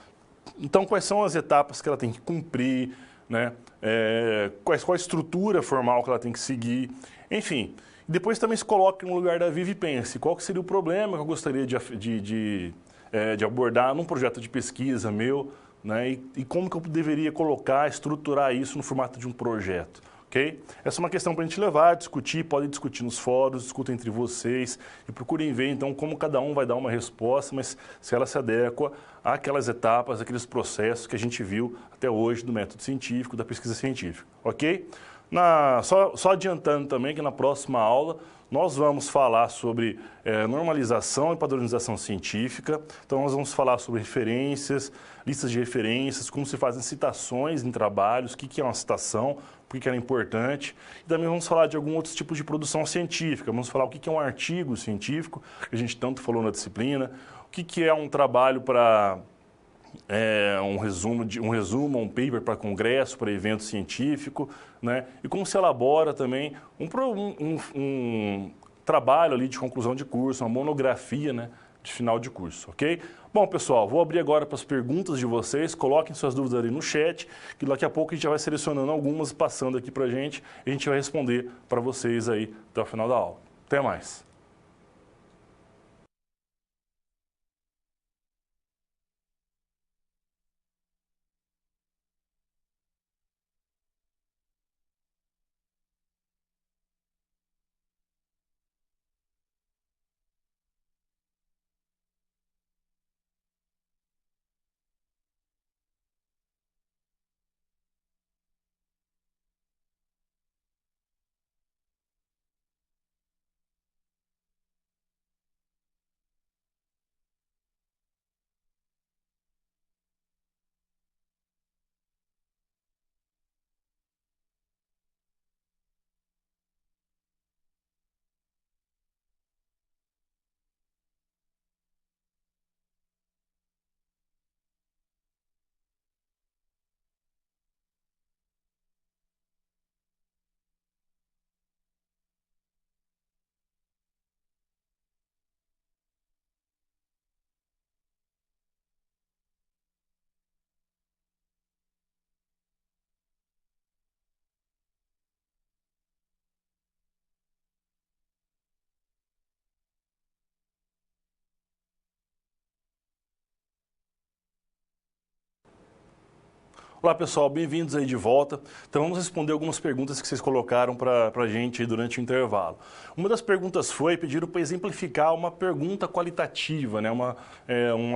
S1: Então, quais são as etapas que ela tem que cumprir, né? Qual a estrutura formal que ela tem que seguir? Enfim, depois também se coloque no lugar da Vivi e pense qual que seria o problema que eu gostaria de abordar num projeto de pesquisa meu, né? E como que eu deveria colocar, estruturar isso no formato de um projeto. Okay? Essa é uma questão para a gente levar, discutir, podem discutir nos fóruns, discutam entre vocês e procurem ver, então, como cada um vai dar uma resposta, mas se ela se adequa àquelas etapas, àqueles processos que a gente viu até hoje do método científico, da pesquisa científica, ok? Só adiantando também que na próxima aula nós vamos falar sobre normalização e padronização científica. Então, nós vamos falar sobre referências, listas de referências, como se fazem citações em trabalhos, o que é uma citação, por que ela é importante. E também vamos falar de algum outro tipo de produção científica. Vamos falar o que é um artigo científico, que a gente tanto falou na disciplina, o que é um trabalho para... um resumo, um paper para congresso, para evento científico, né? E como se elabora também um trabalho ali de conclusão de curso, uma monografia, né, de final de curso, ok? Bom, pessoal, vou abrir agora para as perguntas de vocês, coloquem suas dúvidas ali no chat, que daqui a pouco a gente já vai selecionando algumas, passando aqui para a gente, e a gente vai responder para vocês aí até o final da aula. Até mais! Olá pessoal, bem-vindos aí de volta. Então vamos responder algumas perguntas que vocês colocaram para a gente aí durante o intervalo. Uma das perguntas pediram para exemplificar uma pergunta qualitativa, né? Uma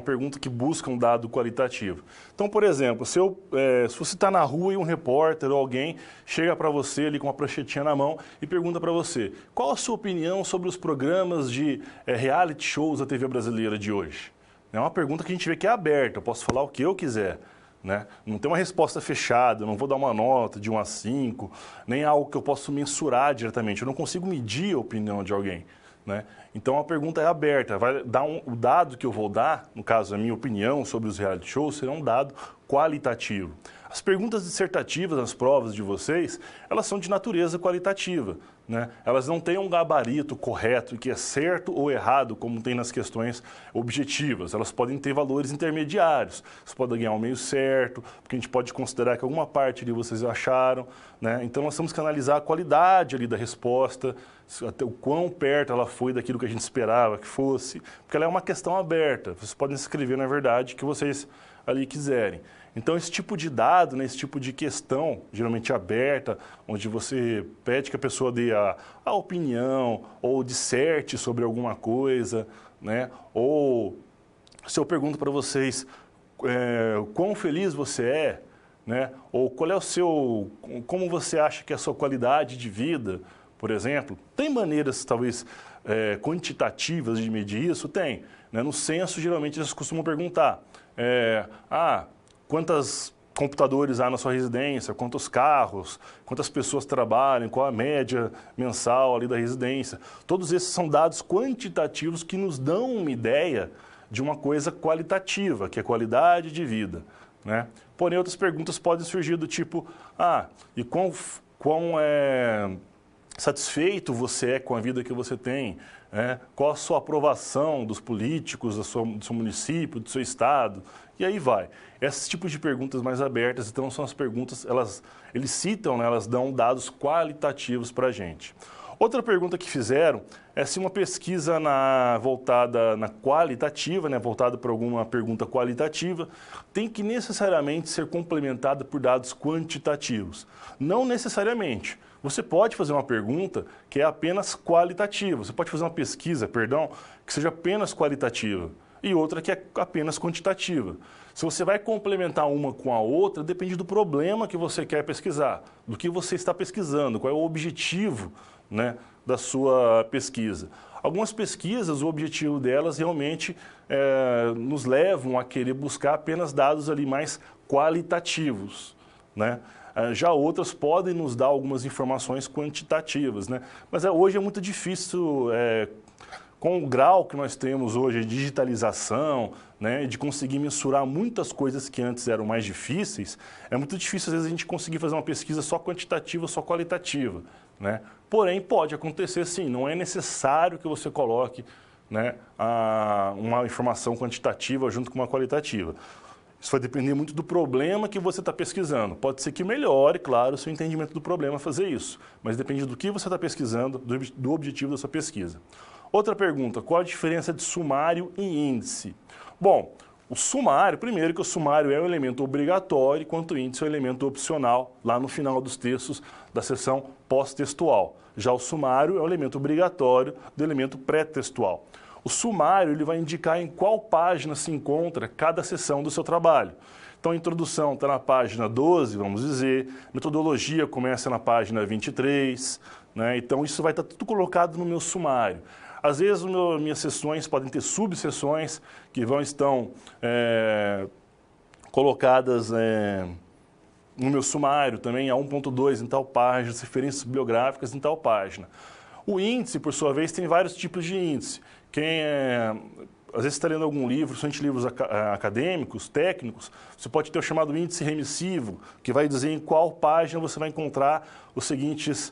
S1: pergunta que busca um dado qualitativo. Então, por exemplo, se você está na rua e um repórter ou alguém chega para você ali com uma pranchetinha na mão e pergunta para você, qual a sua opinião sobre os programas de reality shows da TV brasileira de hoje? É uma pergunta que a gente vê que é aberta, eu posso falar o que eu quiser. Né? Não tem uma resposta fechada, eu não vou dar uma nota de 1 a 5, nem algo que eu possa mensurar diretamente. Eu não consigo medir a opinião de alguém, né? Então a pergunta é aberta, vai dar o dado que eu vou dar, no caso a minha opinião sobre os reality shows, será um dado qualitativo. As perguntas dissertativas nas provas de vocês, elas são de natureza qualitativa, né? Elas não têm um gabarito correto e que é certo ou errado, como tem nas questões objetivas. Elas podem ter valores intermediários. Você pode ganhar um meio certo, porque a gente pode considerar que alguma parte ali vocês acharam, né? Então nós temos que analisar a qualidade ali da resposta, até o quão perto ela foi daquilo que a gente esperava que fosse, porque ela é uma questão aberta. Vocês podem escrever, na verdade, o que vocês ali quiserem. Então, esse tipo de dado, né, esse tipo de questão, geralmente aberta, onde você pede que a pessoa dê a opinião ou disserte sobre alguma coisa, né, ou se eu pergunto para vocês quão feliz você é, né, ou qual é o seu, como você acha que é a sua qualidade de vida, por exemplo, tem maneiras, talvez, quantitativas de medir isso? Tem. Né? No censo, geralmente, eles costumam perguntar, quantos computadores há na sua residência, quantos carros, quantas pessoas trabalham, qual a média mensal ali da residência. Todos esses são dados quantitativos que nos dão uma ideia de uma coisa qualitativa, que é qualidade de vida, né? Porém, outras perguntas podem surgir do tipo, e quão satisfeito você é com a vida que você tem? Qual a sua aprovação dos políticos do seu município, do seu estado? E aí vai. Esses tipos de perguntas mais abertas, então, são as perguntas, eles citam, né, elas dão dados qualitativos para a gente. Outra pergunta que fizeram é se uma pesquisa voltada na qualitativa, né, voltada para alguma pergunta qualitativa, tem que necessariamente ser complementada por dados quantitativos. Não necessariamente. Você pode fazer uma pergunta que é apenas qualitativa. Você pode fazer uma pesquisa, que seja apenas qualitativa e outra que é apenas quantitativa. Se você vai complementar uma com a outra, depende do problema que você quer pesquisar, do que você está pesquisando, qual é o objetivo, né, da sua pesquisa. Algumas pesquisas, o objetivo delas realmente nos levam a querer buscar apenas dados ali mais qualitativos, né? Já outras podem nos dar algumas informações quantitativas, né? Mas hoje é muito difícil, com o grau que nós temos hoje de digitalização, né, de conseguir mensurar muitas coisas que antes eram mais difíceis, é muito difícil às vezes a gente conseguir fazer uma pesquisa só quantitativa, só qualitativa, né? Porém, pode acontecer sim, não é necessário que você coloque, né, uma informação quantitativa junto com uma qualitativa. Isso vai depender muito do problema que você está pesquisando. Pode ser que melhore, claro, o seu entendimento do problema fazer isso, mas depende do que você está pesquisando, do objetivo da sua pesquisa. Outra pergunta, qual a diferença de sumário e índice? Bom, o sumário, primeiro que o sumário é um elemento obrigatório, enquanto o índice é um elemento opcional, lá no final dos textos da seção pós-textual. Já o sumário é um elemento obrigatório do elemento pré-textual. O sumário ele vai indicar em qual página se encontra cada seção do seu trabalho. Então, a introdução está na página 12, vamos dizer, metodologia começa na página 23, né? Então, isso vai estar tudo colocado no meu sumário. Às vezes, minhas sessões podem ter subseções que estão colocadas no meu sumário também, a 1.2 em tal página, as referências bibliográficas em tal página. O índice, por sua vez, tem vários tipos de índice. Às vezes está lendo algum livro, somente livros acadêmicos, técnicos, você pode ter o chamado índice remissivo, que vai dizer em qual página você vai encontrar os seguintes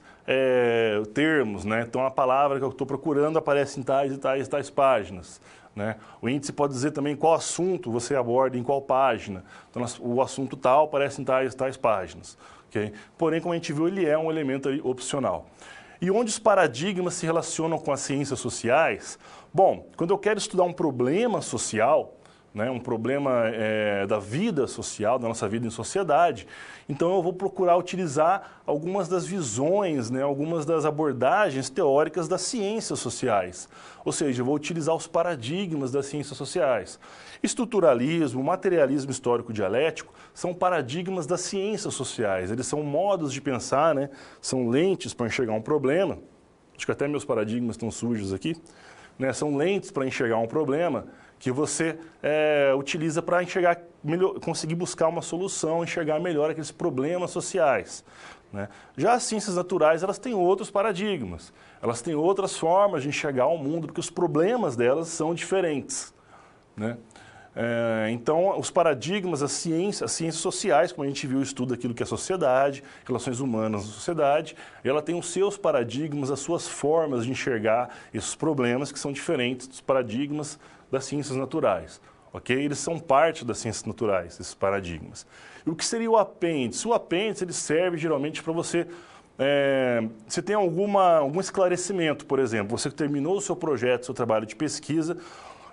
S1: termos, né? Então, a palavra que eu estou procurando aparece em tais e tais e tais páginas, né? O índice pode dizer também qual assunto você aborda em qual página. Então, o assunto tal aparece em tais e tais páginas. Okay? Porém, como a gente viu, ele é um elemento aí opcional. E onde os paradigmas se relacionam com as ciências sociais? Bom, quando eu quero estudar um problema social, né, um problema da vida social, da nossa vida em sociedade, então eu vou procurar utilizar algumas das visões, né, algumas das abordagens teóricas das ciências sociais. Ou seja, eu vou utilizar os paradigmas das ciências sociais. Estruturalismo, materialismo histórico-dialético são paradigmas das ciências sociais. Eles são modos de pensar, né, são lentes para enxergar um problema. Acho que até meus paradigmas estão sujos aqui. Né, são lentes para enxergar um problema que você utiliza para enxergar, conseguir buscar uma solução, enxergar melhor aqueles problemas sociais, né? Já as ciências naturais, elas têm outros paradigmas, elas têm outras formas de enxergar o mundo, porque os problemas delas são diferentes, né? Então, os paradigmas, as ciências sociais, como a gente viu o estudo daquilo que é sociedade, relações humanas na sociedade, ela tem os seus paradigmas, as suas formas de enxergar esses problemas que são diferentes dos paradigmas das ciências naturais, ok? Eles são parte das ciências naturais, esses paradigmas. E o que seria o apêndice? O apêndice ele serve geralmente para você... você tem algum esclarecimento, por exemplo, você terminou o seu projeto, seu trabalho de pesquisa,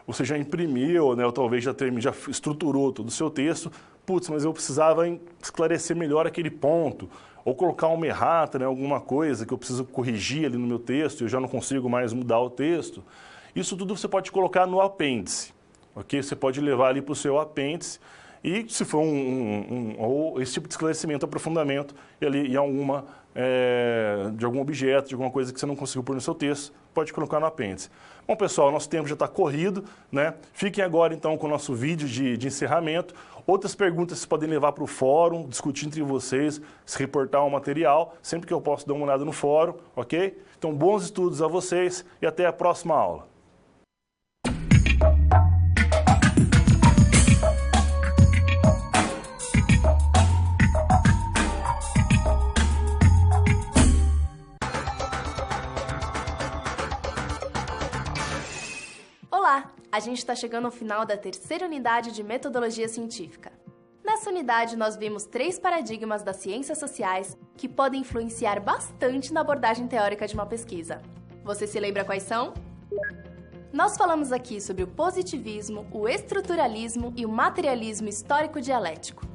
S1: você já imprimiu, né, ou talvez já estruturou todo o seu texto, putz, mas eu precisava esclarecer melhor aquele ponto, ou colocar uma errata, né, alguma coisa que eu preciso corrigir ali no meu texto, e eu já não consigo mais mudar o texto. Isso tudo você pode colocar no apêndice, ok? Você pode levar ali para o seu apêndice, e se for ou esse tipo de esclarecimento, aprofundamento, de algum objeto, de alguma coisa que você não conseguiu pôr no seu texto, pode colocar no apêndice. Bom, pessoal, nosso tempo já está corrido, né? Fiquem agora, então, com o nosso vídeo de encerramento. Outras perguntas vocês podem levar para o fórum, discutir entre vocês, se reportar ao material, sempre que eu posso dar uma olhada no fórum, ok? Então, bons estudos a vocês e até a próxima aula.
S2: Olá! A gente está chegando ao final da terceira unidade de Metodologia Científica. Nessa unidade, nós vimos 3 paradigmas das ciências sociais que podem influenciar bastante na abordagem teórica de uma pesquisa. Você se lembra quais são? Nós falamos aqui sobre o positivismo, o estruturalismo e o materialismo histórico-dialético.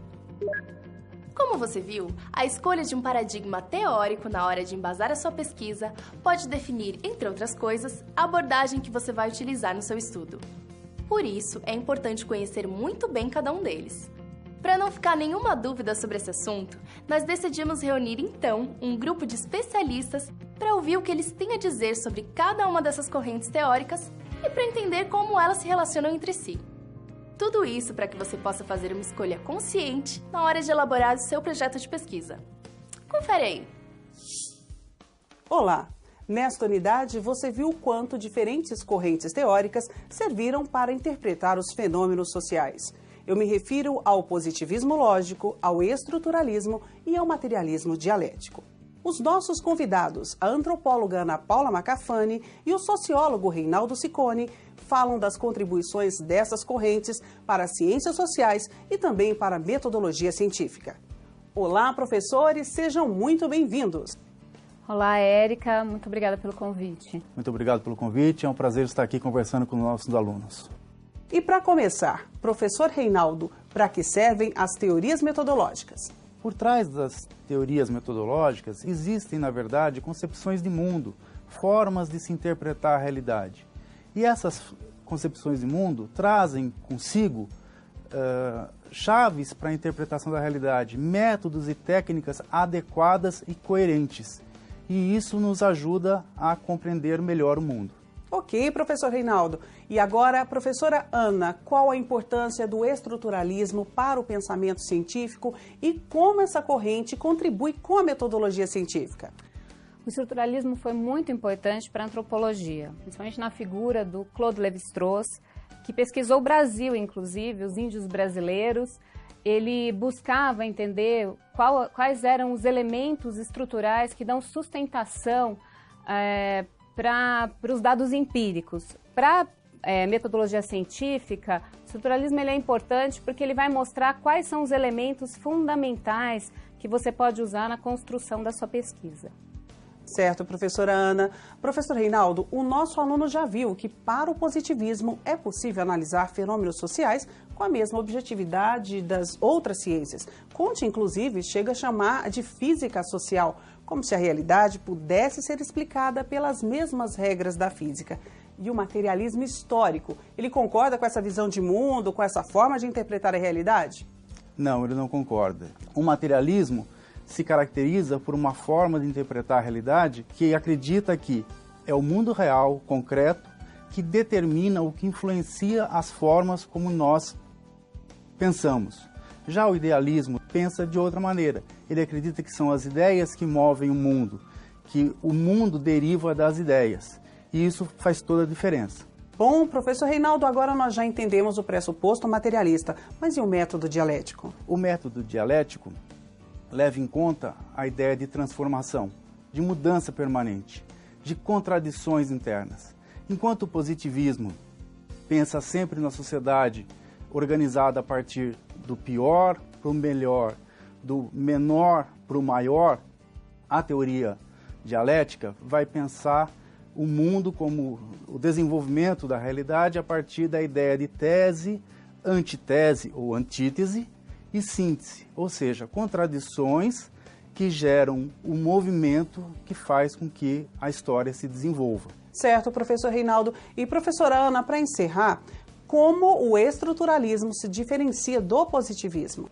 S2: Como você viu, a escolha de um paradigma teórico na hora de embasar a sua pesquisa pode definir, entre outras coisas, a abordagem que você vai utilizar no seu estudo. Por isso, é importante conhecer muito bem cada um deles. Para não ficar nenhuma dúvida sobre esse assunto, nós decidimos reunir então um grupo de especialistas para ouvir o que eles têm a dizer sobre cada uma dessas correntes teóricas e para entender como elas se relacionam entre si. Tudo isso para que você possa fazer uma escolha consciente na hora de elaborar o seu projeto de pesquisa. Confere aí!
S4: Olá! Nesta unidade, você viu o quanto diferentes correntes teóricas serviram para interpretar os fenômenos sociais. Eu me refiro ao positivismo lógico, ao estruturalismo e ao materialismo dialético. Os nossos convidados, a antropóloga Ana Paula Macafani e o sociólogo Reinaldo Ciccone, falam das contribuições dessas correntes para as ciências sociais e também para a metodologia científica. Olá, professores, sejam muito bem-vindos.
S5: Olá, Érica, muito obrigada pelo convite.
S6: Muito obrigado pelo convite, é um prazer estar aqui conversando com os nossos alunos.
S4: E para começar, professor Reinaldo, para que servem as teorias metodológicas?
S6: Por trás das teorias metodológicas existem, na verdade, concepções de mundo, formas de se interpretar a realidade. E essas concepções de mundo trazem consigo chaves para a interpretação da realidade, métodos e técnicas adequadas e coerentes. E isso nos ajuda a compreender melhor o mundo.
S4: Ok, professor Reinaldo. E agora, professora Ana, qual a importância do estruturalismo para o pensamento científico e como essa corrente contribui com a metodologia científica?
S5: O estruturalismo foi muito importante para a antropologia, principalmente na figura do Claude Lévi-Strauss, que pesquisou o Brasil, inclusive, os índios brasileiros. Ele buscava entender quais eram os elementos estruturais que dão sustentação para os dados empíricos. Para a metodologia científica, o estruturalismo ele é importante porque ele vai mostrar quais são os elementos fundamentais que você pode usar na construção da sua pesquisa.
S4: Certo, professora Ana. Professor Reinaldo, o nosso aluno já viu que para o positivismo é possível analisar fenômenos sociais com a mesma objetividade das outras ciências. Conte, inclusive, chega a chamar de física social, como se a realidade pudesse ser explicada pelas mesmas regras da física. E o materialismo histórico, ele concorda com essa visão de mundo, com essa forma de interpretar a realidade?
S6: Não, ele não concorda. O materialismo se caracteriza por uma forma de interpretar a realidade que acredita que é o mundo real, concreto, que determina ou que influencia as formas como nós pensamos. Já o idealismo pensa de outra maneira. Ele acredita que são as ideias que movem o mundo, que o mundo deriva das ideias. E isso faz toda a diferença.
S4: Bom, professor Reinaldo, agora nós já entendemos o pressuposto materialista, mas e o método dialético?
S6: O método dialético leva em conta a ideia de transformação, de mudança permanente, de contradições internas. Enquanto o positivismo pensa sempre na sociedade organizada a partir do pior para o melhor, do menor para o maior, a teoria dialética vai pensar o mundo como o desenvolvimento da realidade a partir da ideia de tese, antitese ou antítese e síntese, ou seja, contradições que geram o movimento que faz com que a história se desenvolva.
S4: Certo, professor Reinaldo. E professora Ana, para encerrar, como o estruturalismo se diferencia do positivismo?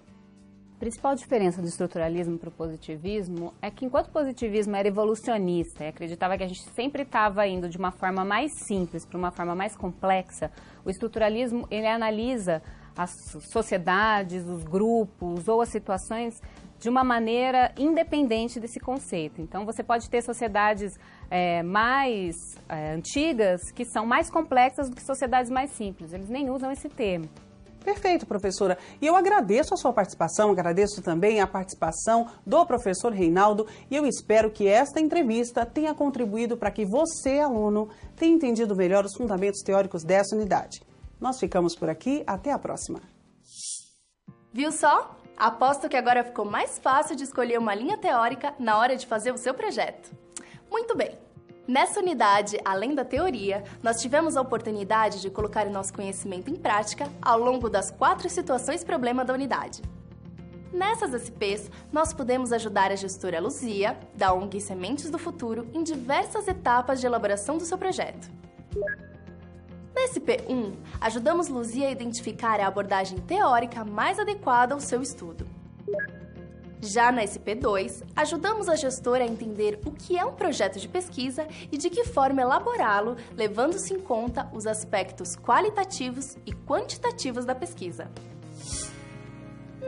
S5: A principal diferença do estruturalismo para o positivismo é que, enquanto o positivismo era evolucionista e acreditava que a gente sempre estava indo de uma forma mais simples para uma forma mais complexa, o estruturalismo ele analisa as sociedades, os grupos ou as situações de uma maneira independente desse conceito. Então, você pode ter sociedades mais antigas que são mais complexas do que sociedades mais simples. Eles nem usam esse termo.
S4: Perfeito, professora. E eu agradeço a sua participação, agradeço também a participação do professor Reinaldo e eu espero que esta entrevista tenha contribuído para que você, aluno, tenha entendido melhor os fundamentos teóricos dessa unidade. Nós ficamos por aqui, até a próxima.
S2: Viu só? Aposto que agora ficou mais fácil de escolher uma linha teórica na hora de fazer o seu projeto. Muito bem! Nessa unidade, além da teoria, nós tivemos a oportunidade de colocar o nosso conhecimento em prática ao longo das 4 situações-problema da unidade. Nessas SPs, nós pudemos ajudar a gestora Luzia, da ONG Sementes do Futuro, em diversas etapas de elaboração do seu projeto. Na SP1, ajudamos Luzia a identificar a abordagem teórica mais adequada ao seu estudo. Já na SP2, ajudamos a gestora a entender o que é um projeto de pesquisa e de que forma elaborá-lo, levando-se em conta os aspectos qualitativos e quantitativos da pesquisa.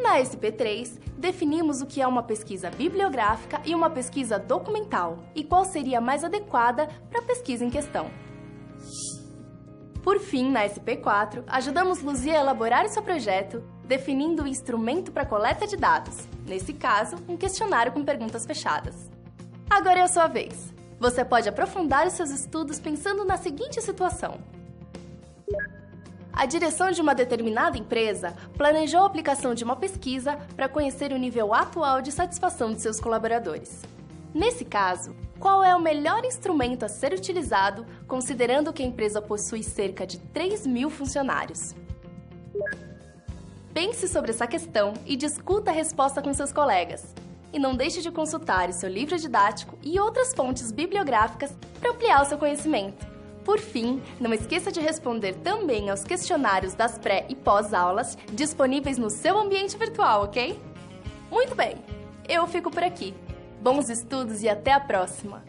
S2: Na SP3, definimos o que é uma pesquisa bibliográfica e uma pesquisa documental e qual seria a mais adequada para a pesquisa em questão. Por fim, na SP4, ajudamos Luzia a elaborar o seu projeto, definindo o instrumento para coleta de dados, nesse caso, um questionário com perguntas fechadas. Agora é a sua vez. Você pode aprofundar os seus estudos pensando na seguinte situação. A direção de uma determinada empresa planejou a aplicação de uma pesquisa para conhecer o nível atual de satisfação de seus colaboradores. Nesse caso, qual é o melhor instrumento a ser utilizado, considerando que a empresa possui cerca de 3.000 funcionários? Pense sobre essa questão e discuta a resposta com seus colegas. E não deixe de consultar o seu livro didático e outras fontes bibliográficas para ampliar o seu conhecimento. Por fim, não esqueça de responder também aos questionários das pré- e pós-aulas disponíveis no seu ambiente virtual, ok? Muito bem, eu fico por aqui. Bons estudos e até a próxima!